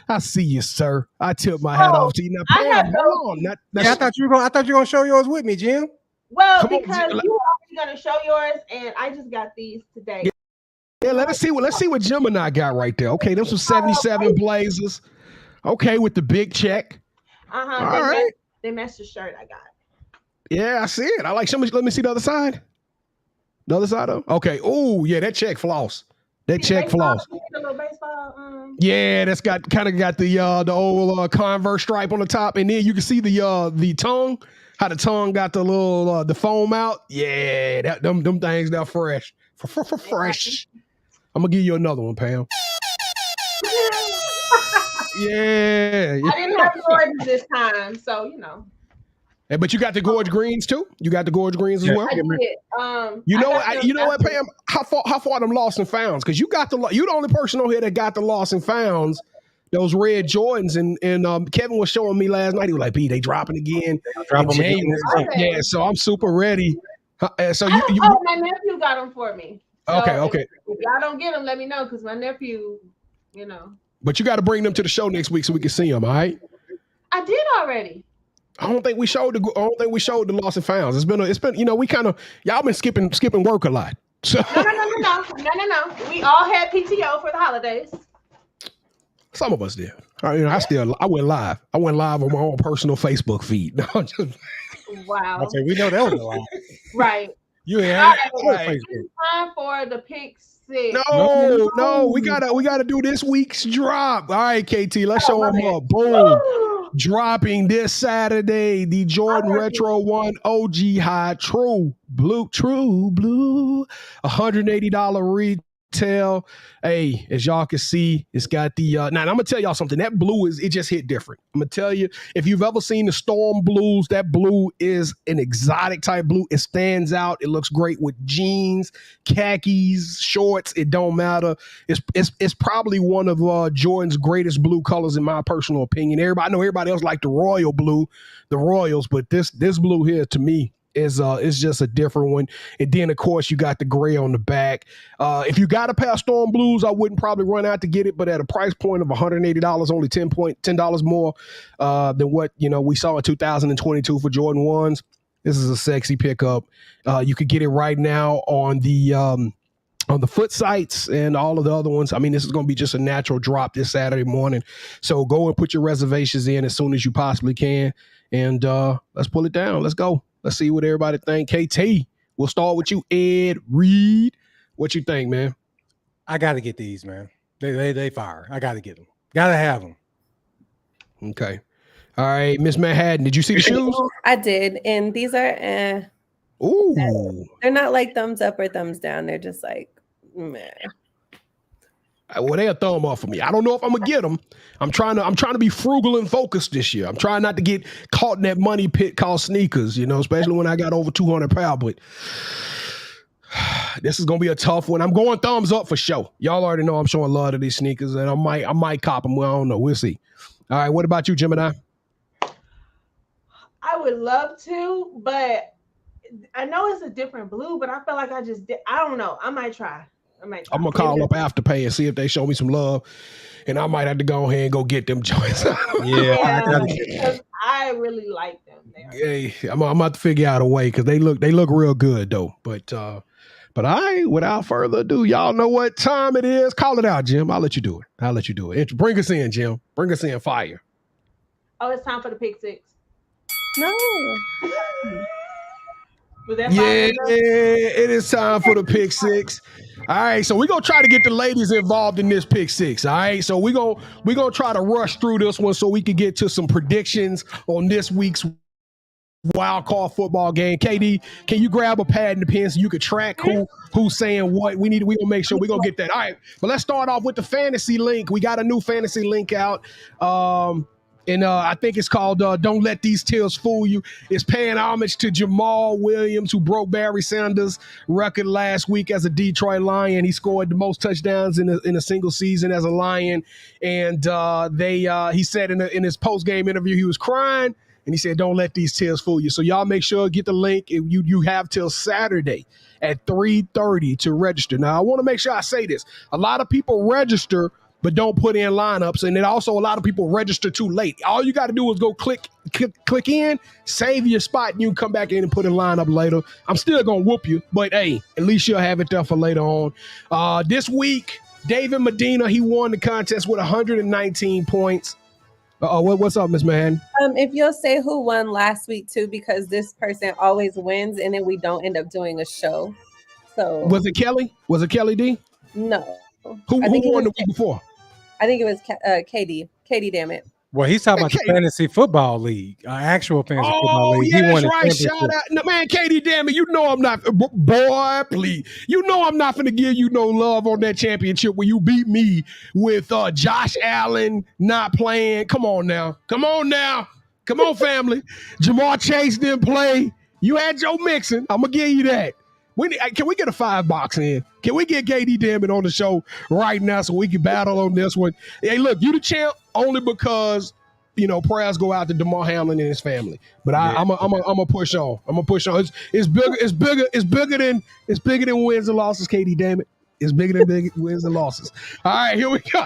I see you, sir. I tip my hat off to you. Now, Pam, hold on. I thought you were gonna show yours with me, Jim. Well, because you were gonna show yours, and I just got these today. Yeah, let's see what Gemini got right there. Okay, them some 77 Blazers. Okay, with the big check. All right. They matched the shirt I got. Yeah, I see it. I like somebody. Let me see the other side. The other side of. Okay. Oh, yeah, that check floss. That check floss. Yeah, that's got the old Converse stripe on the top, and then you can see the tongue. How the tongue got the little the foam out. Yeah, them things they're fresh. Fresh. I'm gonna give you another one, Pam. Yeah. I didn't have Jordans this time, so you know. But you got the Gorge Greens too. You got the Gorge Greens as well. I did. You know what, Pam? How far them lost and founds? Because you the only person on here that got the lost and founds. Those red Jordans and Kevin was showing me last night. He was like, "P, they dropping again." Yeah, so I'm super ready. So my nephew got them for me. So okay. If y'all don't get them, let me know because my nephew, But you got to bring them to the show next week so we can see them. All right. I did already. I don't think we showed the lost and founds. It's been we kind of y'all been skipping work a lot. So No. We all had PTO for the holidays. Some of us did. I went live. I went live on my own personal Facebook feed. No, just... Wow. Okay, we know that was a lie. Right. You ain't right. It's time for the pick six. No. We gotta do this week's drop. All right, KT, let's show them up. Boom. Dropping this Saturday, the Jordan Retro 1 OG High True Blue, $180 retail. Hey, as y'all can see, it's got the now I'm gonna tell y'all something. That blue it just hit different. I'm gonna tell you, if you've ever seen the Storm blues, that blue is an exotic type blue. It stands out. It looks great with jeans, khakis, shorts. It don't matter. It's probably one of Jordan's greatest blue colors in my personal opinion. I know everybody else like the royal blue, the Royals, but this blue here to me is just a different one. And then of course you got the gray on the back. If you got a pair of Storm blues, I wouldn't probably run out to get it, but at a price point of $180, only $10 more than what we saw in 2022 for Jordan 1s. This is a sexy pickup. You could get it right now on the foot sites and all of the other ones. I mean, this is going to be just a natural drop this Saturday morning. So go and put your reservations in as soon as you possibly can. And let's pull it down. Let's go. Let's see what everybody think. KT, we'll start with you, Ed Reede. What you think, man? I got to get these, man. They fire. I got to get them. Got to have them. Okay. All right, Ms.Manhattan, did you see the shoes? I did, and these are Ooh. They're not like thumbs up or thumbs down. They're just like meh. Well, they're a thumb up for me. I don't know if I'm gonna get them. I'm trying to be frugal and focused this year. I'm trying not to get caught in that money pit called sneakers, especially when I got over 200 pounds. But this is gonna be a tough one. I'm going thumbs up for sure. Y'all already know I'm showing love to these sneakers, and I might cop them. Well, I don't know. We'll see. All right. What about you, Gemini? I would love to, but I know it's a different blue. But I feel like I don't know. I might try. I'm gonna call up Afterpay and see if they show me some love, and I might have to go ahead and go get them joints. Because I really like them. Hey, I'm about to figure out a way because they look real good though. But without further ado, y'all know what time it is. Call it out, Jim. I'll let you do it. Bring us in, Jim. Bring us in, fire. Oh, it's time for the pick six. No. It is time for the pick six. All right, so we're gonna try to get the ladies involved in this pick six. All right, so we're gonna try to rush through this one so we can get to some predictions on this week's wild card football game. KD, can you grab a pad and a pen so you could track who's saying what? We're gonna make sure we're gonna get that. All right, but let's start off with the fantasy link. We got a new fantasy link out. And I think it's called Don't Let These Tears Fool You. It's paying homage to Jamal Williams, who broke Barry Sanders' record last week as a Detroit Lion. He scored the most touchdowns in a single season as a Lion. And he said in his post-game interview he was crying, and he said, don't let these tears fool you. So y'all make sure, get the link. You have till Saturday at 3:30 to register. Now, I want to make sure I say this. A lot of people register but don't put in lineups. And then also a lot of people register too late. All you got to do is go click in, save your spot, and you can come back in and put a lineup later. I'm still going to whoop you, but hey, at least you'll have it there for later on. This week, David Medina, he won the contest with 119 points. What's up, Ms.Manhattan? If you'll say who won last week too, because this person always wins and then we don't end up doing a show. So was it Kelly? Was it Kelly D? No. Who won the week before? I think it was Katie. Katie, damn it. Well, he's talking about the fantasy football league, actual fantasy football league. Yeah, that's right. Shout out, no, man, Katie, damn it. You know I'm not, boy, please. You know I'm not going to give you no love on that championship when you beat me with Josh Allen not playing. Come on now. Come on, family. Jamar Chase didn't play. You had Joe Mixon. I'm going to give you that. Can we get a 5-box in? Can we get KD Dammit on the show right now so we can battle on this one? Hey, look, you the champ only because, prayers go out to DeMar Hamlin and his family. But I'm a push on. I'm gonna push on. It's bigger than wins and losses, KD Dammit. It's bigger than big wins and losses. All right, here we go.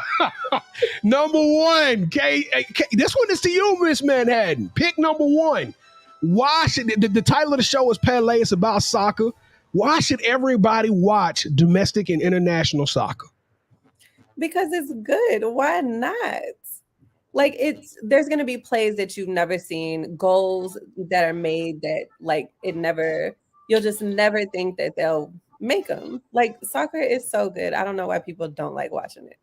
Number one, this one is to you, Ms.Manhattan. Pick number one. Why should the title of the show is Pele? It's about soccer. Why should everybody watch domestic and international soccer? Because it's good. Why not? Like there's going to be plays that you've never seen, goals that are made that you'll just never think that they'll make them. Like soccer is so good. I don't know why people don't like watching it.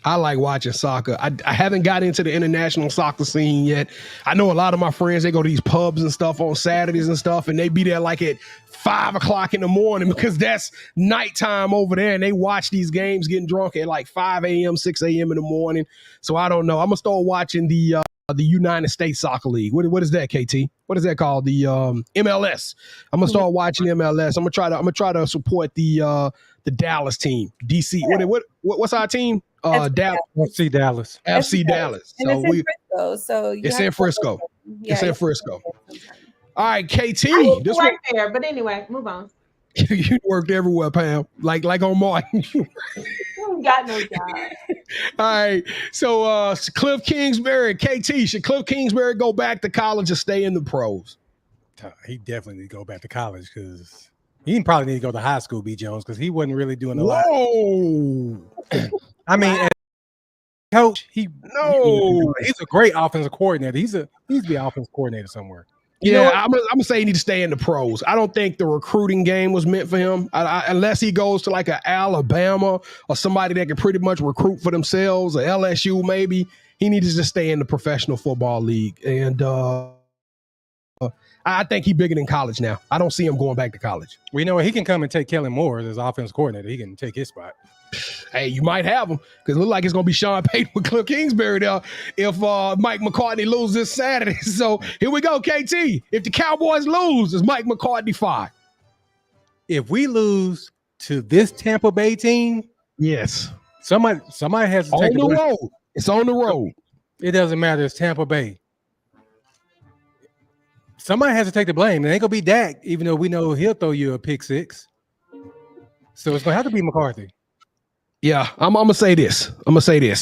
I like watching soccer. I haven't got into the international soccer scene yet. I know a lot of my friends, they go to these pubs and stuff on Saturdays and stuff, and they be there like at 5 o'clock in the morning because that's nighttime over there, and they watch these games getting drunk at like 5 a.m., 6 a.m. in the morning. So I don't know. I'm going to start watching the United States Soccer League. What is that, KT? What is that called? The MLS. I'm going to start watching MLS. I'm going to try to support the Dallas team. DC. What's our team? Dallas. FC Dallas. FC Dallas. And it's in Frisco. So it's in Frisco. Yeah, it's in Frisco. All right, KT. This right there, but anyway, move on. You worked everywhere, Pam. Like on Martin. You got no job. All right. So Cliff Kingsbury, KT, should Cliff Kingsbury go back to college or stay in the pros? He definitely need to go back to college because he probably need to go to high school, B. Jones, because he wasn't really doing a lot. Whoa. I mean, as coach, he's a great offensive coordinator. He's to be an offensive coordinator somewhere. I'm gonna say he need to stay in the pros. I don't think the recruiting game was meant for him, unless he goes to like an Alabama or somebody that can pretty much recruit for themselves, or LSU maybe. He needs to just stay in the professional football league, and I think he's bigger than college now. I don't see him going back to college. Well, you know what? He can come and take Kellen Moore as offensive coordinator. He can take his spot. Hey, you might have him because it looks like it's going to be Sean Payton with Cliff Kingsbury there if Mike McCartney loses this Saturday. So here we go, KT. If the Cowboys lose, is Mike McCartney fired? If we lose to this Tampa Bay team, yes. Somebody has to take the road. It's on the road. It doesn't matter. It's Tampa Bay. Somebody has to take the blame. It ain't going to be Dak, even though we know he'll throw you a pick six. So it's going to have to be McCarthy. Yeah, I'm gonna say this.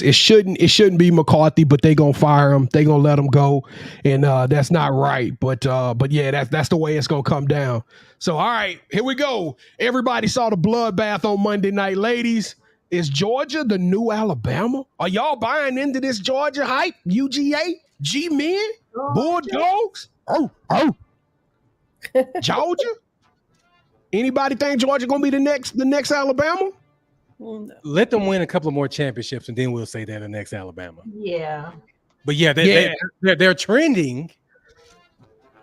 It shouldn't be McCarthy, but they gonna fire him. They gonna let him go, and that's not right. But yeah, that's the way it's gonna come down. So all right, here we go. Everybody saw the bloodbath on Monday night, ladies. Is Georgia the new Alabama? Are y'all buying into this Georgia hype? UGA, G-men, Bulldogs. Oh, Georgia. Anybody think Georgia gonna be the next Alabama? No. Let them win a couple of more championships, and then we'll say they're the next Alabama. Yeah. But yeah, they're trending.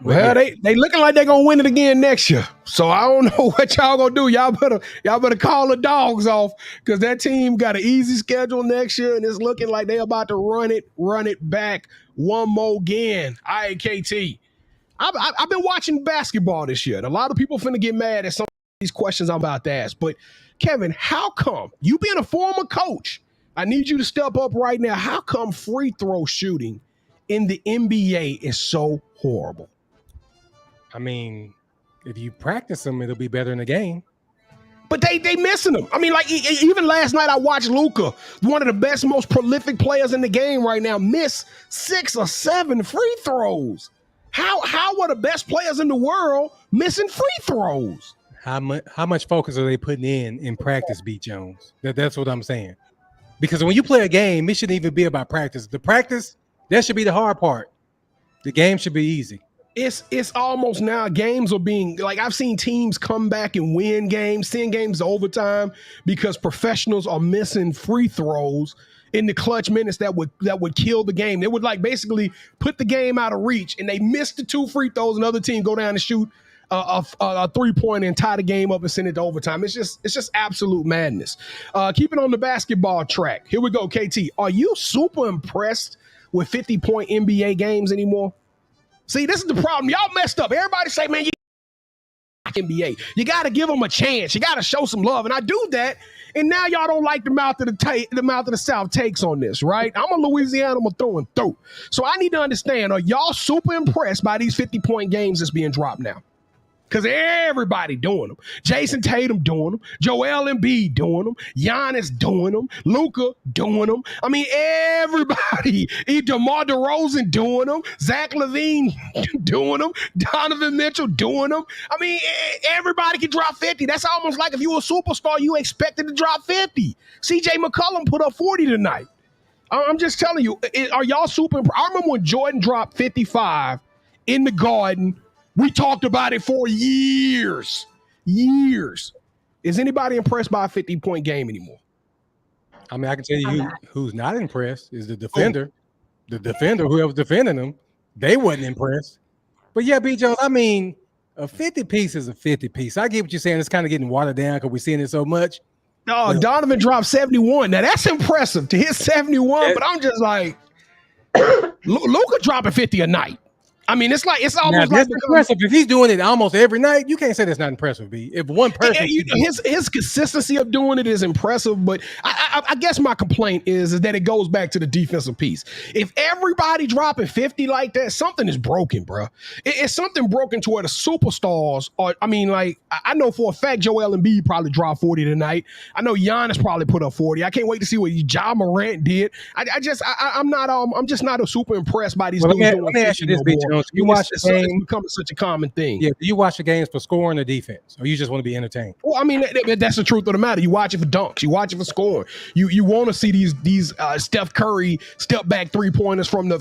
Well, they looking like they're gonna win it again next year. So I don't know what y'all gonna do. Y'all better call the dogs off because that team got an easy schedule next year, and it's looking like they're about to run it back one more again. All right, KT. I've been watching basketball this year. And a lot of people finna get mad at some of these questions I'm about to ask, but Kevin, how come, you being a former coach, I need you to step up right now. How come free throw shooting in the NBA is so horrible? I mean, if you practice them, it'll be better in the game. But they missing them. I mean, like even last night I watched Luka, one of the best, most prolific players in the game right now, miss 6 or 7 free throws. How are the best players in the world missing free throws? How much focus are they putting in practice, B. Jones? That's what I'm saying. Because when you play a game, it shouldn't even be about practice. The practice, that should be the hard part. The game should be easy. It's almost now games are being, like, I've seen teams come back and win games, send games to overtime because professionals are missing free throws in the clutch minutes that would kill the game. They would like basically put the game out of reach, and they miss the 2 free throws. Another team go down and shoot a 3-pointer and tie the game up and send it to overtime. It's just absolute madness. Keeping on the basketball track. Here we go, KT. Are you super impressed with 50-point NBA games anymore? See, this is the problem. Y'all messed up. Everybody say, man, you NBA. You got to give them a chance. You got to show some love. And I do that. And now y'all don't like the mouth of the South takes on this, right? I'm a Louisiana, I'm a through and through. So I need to understand, are y'all super impressed by these 50-point games that's being dropped now? Because everybody doing them. Jason Tatum doing them. Joel Embiid doing them. Giannis doing them. Luka doing them. I mean, everybody. DeMar DeRozan doing them. Zach LaVine doing them. Donovan Mitchell doing them. I mean, everybody can drop 50. That's almost like if you were a superstar, you expected to drop 50. CJ McCollum put up 40 tonight. I'm just telling you, are y'all super impressed? I remember when Jordan dropped 55 in the Garden. We talked about it for years. Years. Is anybody impressed by a 50-point game anymore? I mean, I can tell you who's not impressed is the defender. The defender, whoever's defending them, they wasn't impressed. But yeah, B. Jones, I mean, a 50 piece is a 50 piece. I get what you're saying. It's kind of getting watered down because we're seeing it so much. Oh, Donovan dropped 71. Now that's impressive to hit 71, but I'm just like, Luka dropping 50 a night. I mean, it's almost like impressive. If he's doing it almost every night, you can't say that's not impressive, B. If one person, his consistency of doing it is impressive, but I guess my complaint is that it goes back to the defensive piece. If everybody dropping 50 like that, something is broken, bro. It's something broken to where the superstars are. I mean, like I know for a fact Joel Embiid probably dropped 40 tonight. I know Giannis probably put up 40. I can't wait to see what Ja Morant did. I'm just not super impressed by these dudes. Let me ask you this, B. Jones. You watch the game, it's becoming such a common thing. Yeah, do you watch the games for scoring or defense, or you just want to be entertained? Well, I mean, that's the truth of the matter. You watch it for dunks. You watch it for scoring. You want to see these Steph Curry step back 3-pointers from the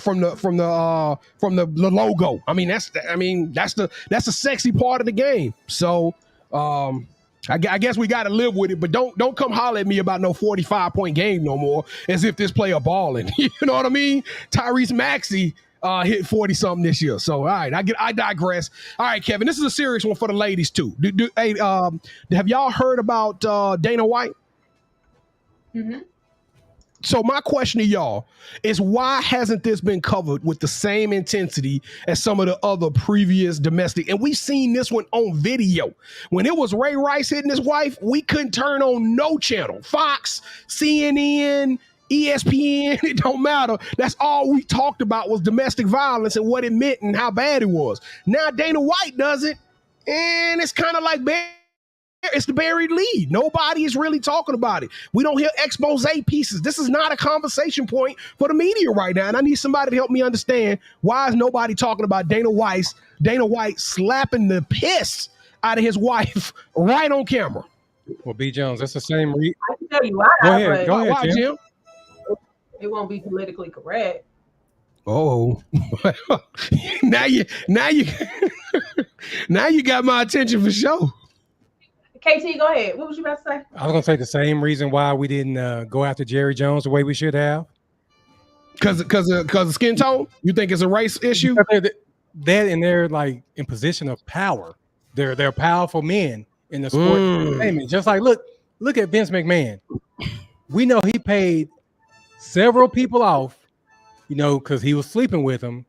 logo. I mean, that's the sexy part of the game. So I guess we got to live with it, but don't come holler at me about no 45-point game no more, as if this player balling. You know what I mean? Tyrese Maxey hit 40-something this year. So, all right, I digress. All right, Kevin, this is a serious one for the ladies, too. Have y'all heard about Dana White? Mm-hmm. So my question to y'all is, why hasn't this been covered with the same intensity as some of the other previous domestic? And we've seen this one on video. When it was Ray Rice hitting his wife, we couldn't turn on no channel. Fox, CNN, ESPN, it don't matter. That's all we talked about was domestic violence and what it meant and how bad it was. Now Dana White does it, and it's kind of like it's the buried lead. Nobody is really talking about it. We don't hear expose pieces. This is not a conversation point for the media right now, and I need somebody to help me understand, why is nobody talking about Dana White slapping the piss out of his wife right on camera? Well, B. Jones, that's the same reason. I can tell you why. Go ahead, Jim. It won't be politically correct. Oh, now you got my attention for sure. KT, go ahead. What was you about to say? I was going to say the same reason why we didn't go after Jerry Jones the way we should have. Because of skin tone? You think it's a race issue? They're like in position of power. They're powerful men in the sport entertainment. Just like look at Vince McMahon. We know he paid several people off, because he was sleeping with them.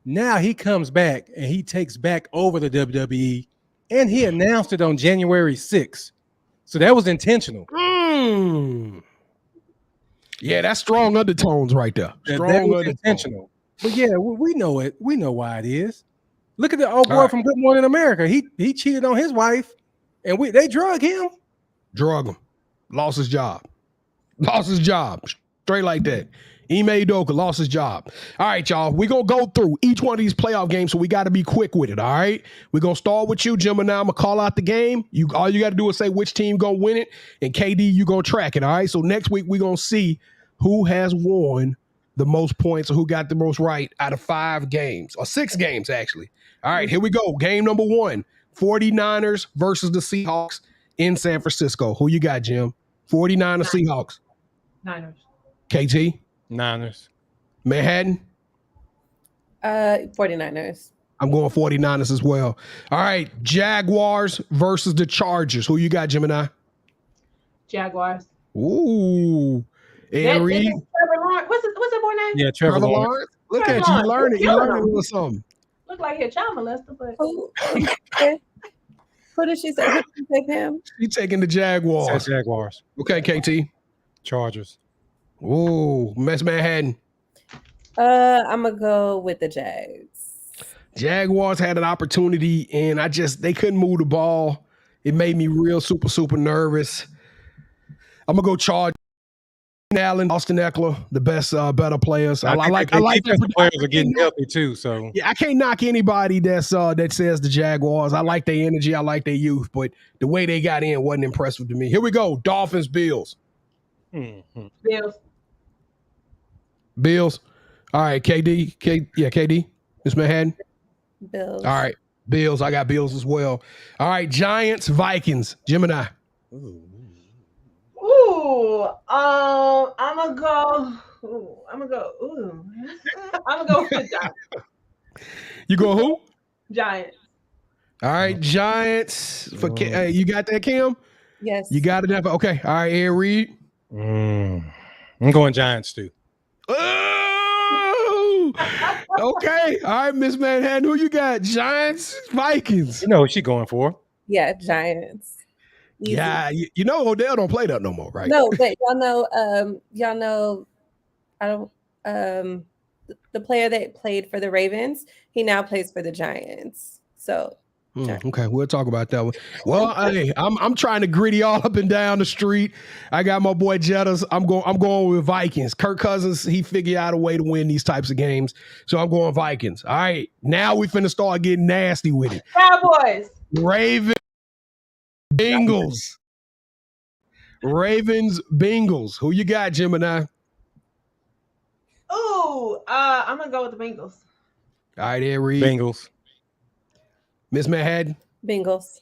Now he comes back and he takes back over the WWE, and he announced it on January 6th. So that was intentional. Yeah, that's strong undertones right there. That was intentional. But yeah, we know it. We know why it is. Look at the old boy from Good Morning America. He cheated on his wife, and they drug him. Drug him. Lost his job. Straight like that. Ime Udoka lost his job. All right, y'all. We're going to go through each one of these playoff games, so we got to be quick with it, all right? We're going to start with you, Gemini. I'm going to call out the game. All you got to do is say which team going to win it, and KD, you going to track it, all right? So next week, we're going to see who has won the most points or who got the most right out of 5 games, or 6 games, actually. All right, here we go. Game number 1, 49ers versus the Seahawks in San Francisco. Who you got, Jim? 49ers, Seahawks. Niners. KT? Niners. Manhattan? 49ers. I'm going 49ers as well. All right, Jaguars versus the Chargers. Who you got, Gemini? Jaguars. Ooh. Ed Reede. Trevor Lawrence. What's that boy name? Yeah, Trevor Lawrence. Look at you. You learning a little something. Look like a child molester, but Who did she say? Who did she say, Pam? You taking the Jaguars. Said Jaguars. Okay, KT. Chargers. Ooh, Ms.Manhattan. I'm gonna go with the Jags. Jaguars had an opportunity, and they couldn't move the ball. It made me real super nervous. I'm gonna go Chargers. Allen, Austin Eckler, the best, better players. I like defensive players are getting healthy too. So yeah, I can't knock anybody that says the Jaguars. I like their energy, I like their youth, but the way they got in wasn't impressive to me. Here we go, Dolphins, Bills. Bills. All right, KD, Ms.Manhattan. Bills. All right, Bills. I got Bills as well. All right, Giants, Vikings, Gemini. I'm gonna go. I'm gonna go with the Giants. You go who? Giants. All right, Giants. You got that, Kim? Yes. You got it. Okay. All right, Ed Reede. I'm going Giants too. Oh, okay. All right, Ms.Manhattan. Who you got? Giants, Vikings. You know what she's going for? Yeah, Giants. Easy. Yeah, you know Odell don't play that no more, right? No, but y'all know, I don't. The player that played for the Ravens, he now plays for the Giants. So. Okay, we'll talk about that one. Well, hey, I'm trying to gritty all up and down the street. I got my boy Jettas. I'm going with Vikings. Kirk Cousins, he figured out a way to win these types of games, so I'm going Vikings. All right, now we finna start getting nasty with it. Cowboys. Ravens, Bengals. Who you got, Gemini? I'm gonna go with the Bengals. All right, Ed Reede. Bengals. Ms.Manhattan. Bengals.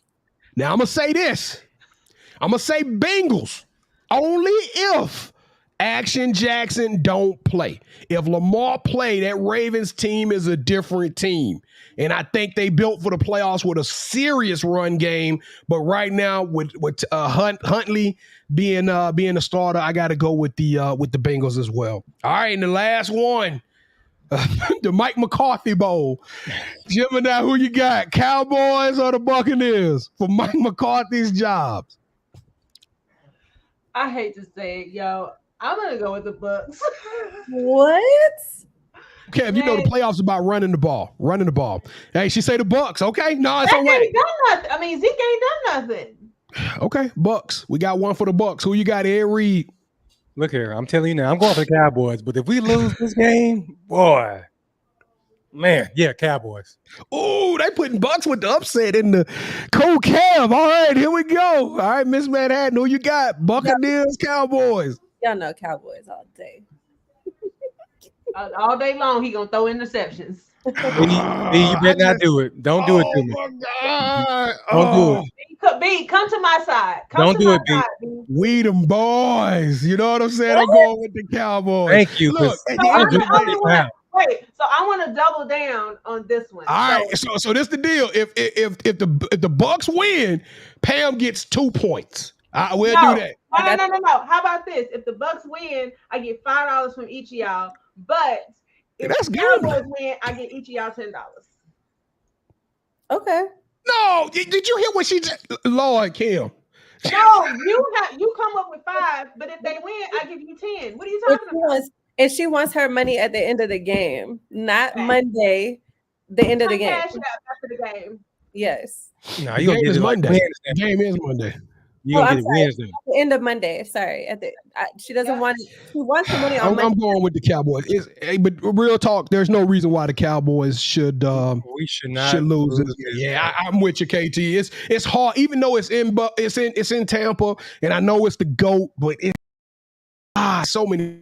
Now I'm gonna say this. I'm gonna say Bengals only if Action Jackson don't play. If Lamar play, that Ravens team is a different team. And I think they built for the playoffs with a serious run game. But right now, with Huntley being the starter, I got to go with the Bengals as well. All right, and the last one, the Mike McCarthy Bowl. Gemini, who you got? Cowboys or the Buccaneers for Mike McCarthy's jobs? I hate to say it, yo. I'm gonna go with the Bucks. What? Kev, you know the playoffs about running the ball. Hey, she say the Bucks. Okay, no, it's all right. Ain't done nothing. I mean, Zeke ain't done nothing. Okay, Bucks. We got one for the Bucks. Who you got, Ed Reede? Look here, I'm telling you now, I'm going for the Cowboys. But if we lose this game, boy, man, yeah, Cowboys. Oh, they putting Bucks with the upset in the cold Kev. All right, here we go. All right, Ms.Manhattan, who you got? Buccaneers, Cowboys. Y'all know Cowboys all day. All day long, he gonna throw interceptions. You better not do it. Don't do it to me. Oh, my God. Don't do it. B, come to my side. Don't do it, B. We them boys. You know what I'm saying? I'm going with the Cowboys. Thank you. Look, So I want to double down on this one. All right. So this the deal. If the Bucks win, Pam gets 2 points. We'll do that. No. How about this? If the Bucks win, I get $5 from each of y'all. But if that's the good. Cowboys win, I get each of y'all $10. Okay. No, did you hear what she just? Lord, Kim. No, you come up with 5, but if they win, I give you 10. What are you talking about? And she wants her money at the end of the game, not Monday. The end of the game. Cash out after the game. Yes. No, you gonna get it Monday. Wednesday. The game is Monday. You gonna get it Wednesday. At the end of Monday. Sorry. She doesn't want. She wants the money on Monday. I'm going with the Cowboys. But real talk, there's no reason why the Cowboys should. We should lose this. Yeah, I'm with you, KT. It's hard, even though it's in Tampa, and I know it's the GOAT, but it's so many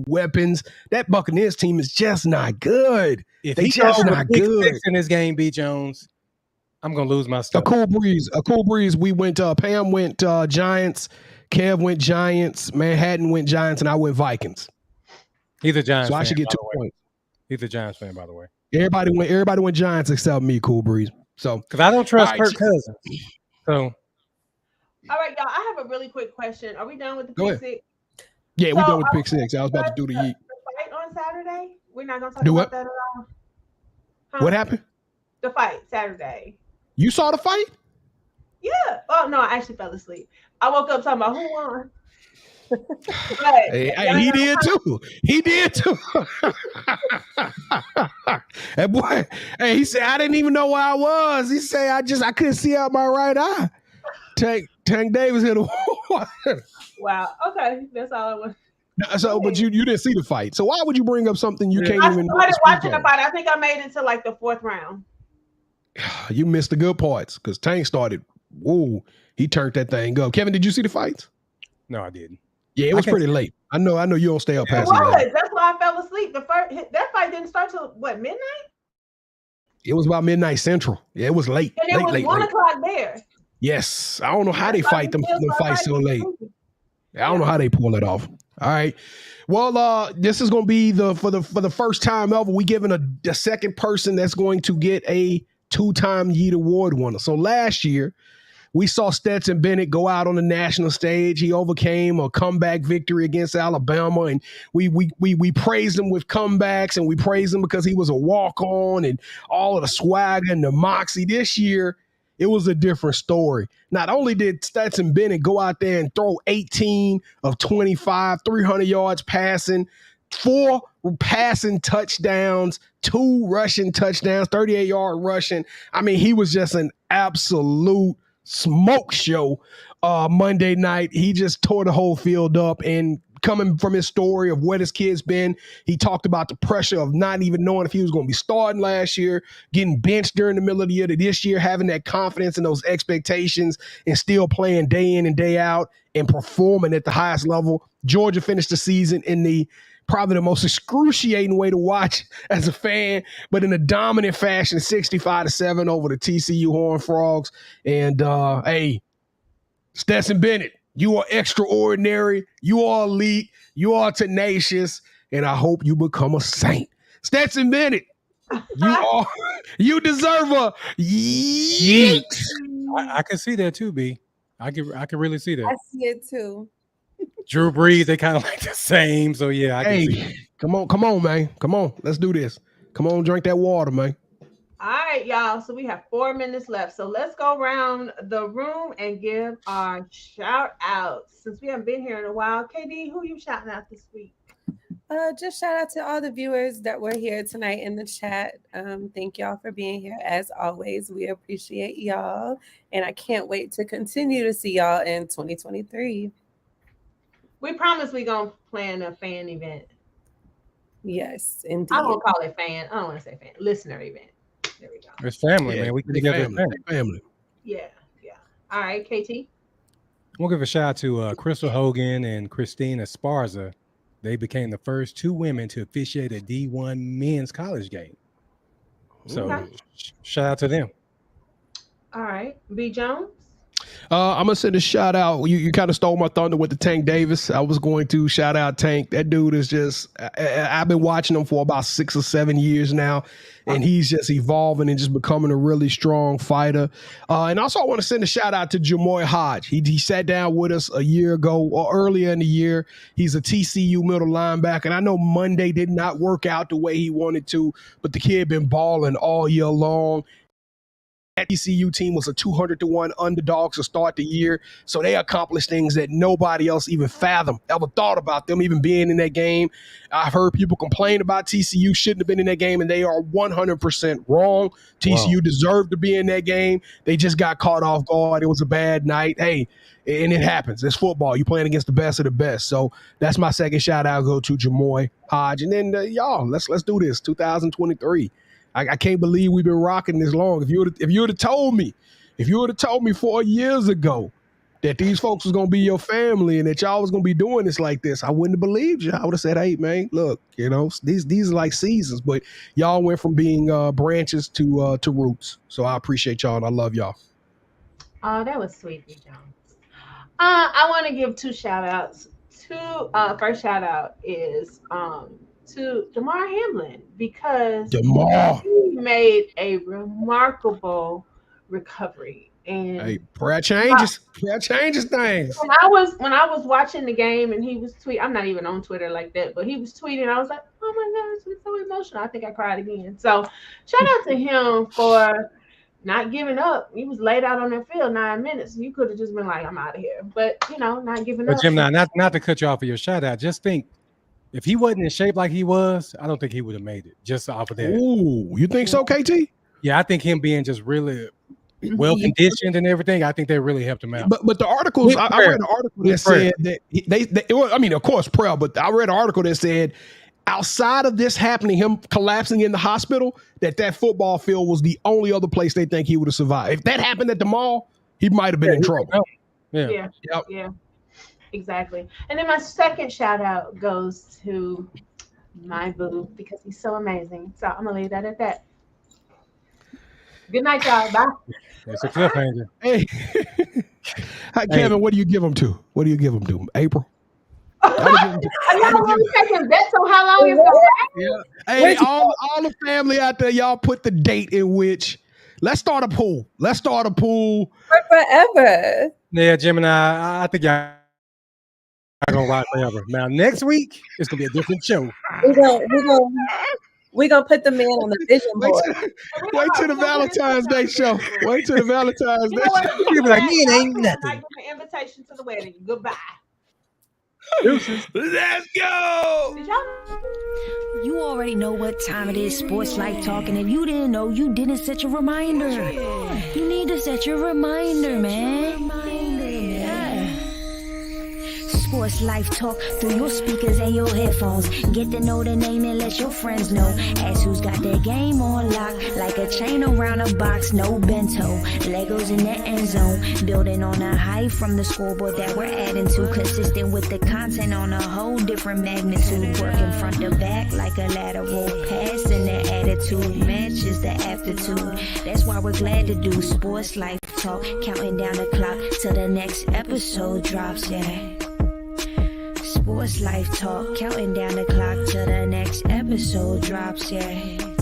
weapons. That Buccaneers team is just not good. If they he just not good in this game, B. Jones, I'm gonna lose my stuff. A cool breeze. We went. Pam went Giants. Kev went Giants. Manhattan went Giants, and I went Vikings. He's a Giants. So fan, I should get 2 points. He's a Giants fan, by the way. Everybody went Giants except me, Cool Breeze. So because I don't trust Kirk Cousins. So all right, y'all. I have a really quick question. Are we done with the pick six? Yeah, we're done with pick six. I was about to do the yeet. Fight on Saturday. We're not gonna talk about that at all. What happened? The fight Saturday. You saw the fight? Yeah. Oh no, I actually fell asleep. I woke up talking about who won. He did too. He did too. That boy, hey, he said, I didn't even know where I was. He said, I couldn't see out my right eye. Tank Davis hit a Wow. Okay. That's all I was. So, but you didn't see the fight. So why would you bring up something you can't even? I started watching the fight. I think I made it to like the 4th round. You missed the good parts because Tank started. Whoa, he turned that thing up. Kevin, did you see the fights? No, I didn't. Yeah, it was pretty late. I know you don't stay up past it was. 11. That's why I fell asleep. That fight didn't start till what, midnight? It was about midnight central. Yeah, it was late. And it was 1 o'clock there. Yes, I don't know how they fight them fights so late. I don't know how they pull it off. All right. Well, this is going to be for the first time ever, we giving a second person that's going to get a 2-time Yeet Award winner. So last year, we saw Stetson Bennett go out on the national stage. He overcame a comeback victory against Alabama, and we praised him with comebacks, and we praised him because he was a walk-on and all of the swagger and the moxie. This year, it was a different story. Not only did Stetson Bennett go out there and throw 18 of 25, 300 yards passing, 4 passing touchdowns, 2 rushing touchdowns, 38-yard rushing. I mean, he was just an absolute smoke show Monday night. He just tore the whole field up, and coming from his story of what his kid's been, he talked about the pressure of not even knowing if he was going to be starting last year, getting benched during the middle of the year, to this year having that confidence and those expectations and still playing day in and day out and performing at the highest level. Georgia finished the season in probably the most excruciating way to watch as a fan, but in a dominant fashion, 65-7 over the TCU Horned Frogs. And hey, Stetson Bennett, you are extraordinary. You are elite. You are tenacious. And I hope you become a saint. Stetson Bennett, you deserve a yeet. I can see that too, B. I can really see that. I see it too. Drew Brees, they kind of like the same. So yeah, I can see it. Come on, man. Come on. Let's do this. Come on, drink that water, man. All right, y'all. So we have 4 minutes left. So let's go around the room and give our shout outs. Since we haven't been here in a while, KD, who you shouting out this week? Just shout out to all the viewers that were here tonight in the chat. Thank y'all for being here. As always, we appreciate y'all. And I can't wait to continue to see y'all in 2023. We promise we're going to plan a fan event. Yes, indeed. I won't call it fan. I don't want to say fan. Listener event. There we go. It's family, man. We can together family. Yeah. All right, KT. We'll give a shout out to Crystal Hogan and Christina Esparza. They became the first 2 women to officiate a D1 men's college game. So shout out to them. All right, B. Jones. I'm gonna send a shout out. You kind of stole my thunder with the Tank Davis. I was going to shout out Tank. That dude is just. I've been watching him for about 6 or 7 years now, and he's just evolving and just becoming a really strong fighter. And also, I want to send a shout out to Jamoy Hodge. He sat down with us a year ago or earlier in the year. He's a TCU middle linebacker, and I know Monday did not work out the way he wanted to, but the kid been balling all year long. That TCU team was a 200-1 underdog to start the year, so they accomplished things that nobody else even fathomed, ever thought about them even being in that game. I've heard people complain about TCU shouldn't have been in that game, and they are 100% wrong. TCU deserved to be in that game. They just got caught off guard. It was a bad night. Hey, and it happens. It's football. You're playing against the best of the best. So that's my second shout out. Go to Jamoy Hodge, and then y'all, let's do this. 2023. I can't believe we've been rocking this long. If you would have told me 4 years ago that these folks was gonna be your family and that y'all was gonna be doing this like this, I wouldn't have believed you. I would have said, "Hey, man, look, these are like seasons." But y'all went from being branches to roots. So I appreciate y'all and I love y'all. Oh, that was sweet, B. Jones. I want to give 2 shout outs. First shout out is to Damar Hamlin, because he made a remarkable recovery. And hey, prayer changes things. When I was watching the game and he was tweeting, I'm not even on Twitter like that, but he was tweeting. I was like, oh my gosh, it's so emotional. I think I cried again. So shout out to him for not giving up. He was laid out on that field 9 minutes. You could have just been like, I'm out of here. But, not giving up. But Gemini, not to cut you off of your shout out, just think, if he wasn't in shape like he was, I don't think he would have made it just off of that. Ooh, you think so, KT? Yeah, I think him being just really well conditioned and everything, I think that really helped him out. But the articles, I read an article that said that they of course, prayer, but I read an article that said outside of this happening, him collapsing in the hospital, that football field was the only other place they think he would have survived. If that happened at the mall, he might have been in trouble. Yeah. Exactly. And then my second shout out goes to my boo because he's so amazing. So I'm gonna leave that at that. Good night, y'all. Bye. That's a cliffhanger. Hey, hi, Kevin. What do you give him to? What do you give him to? April. I know we're taking bets on how long it's gonna last. Yeah. Hey, all the family out there, y'all put the date in which. Let's start a pool. For forever. Yeah, Gemini, I think y'all are gonna ride forever. Now next week it's gonna be a different show. We're gonna put the man on the vision board. Wait till the Valentine's Day show. Wait till the Valentine's Day show. People like, me, it ain't nothing. Like an invitation to the wedding. Goodbye. Let's go. You already know what time it is, Sports Life Talk, and if you didn't know, you didn't set your reminder. You need to set your reminder, man. Sports Life Talk through your speakers and your headphones. Get to know the name and let your friends know. Ask who's got their game on lock, like a chain around a box, no bento. Legos in the end zone, building on a height from the scoreboard that we're adding to. Consistent with the content on a whole different magnitude. Working front to back like a lateral pass, and the attitude matches the aptitude. That's why we're glad to do Sports Life Talk, counting down the clock till the next episode drops, yeah. Sports Life Talk, counting down the clock till the next episode drops, yeah.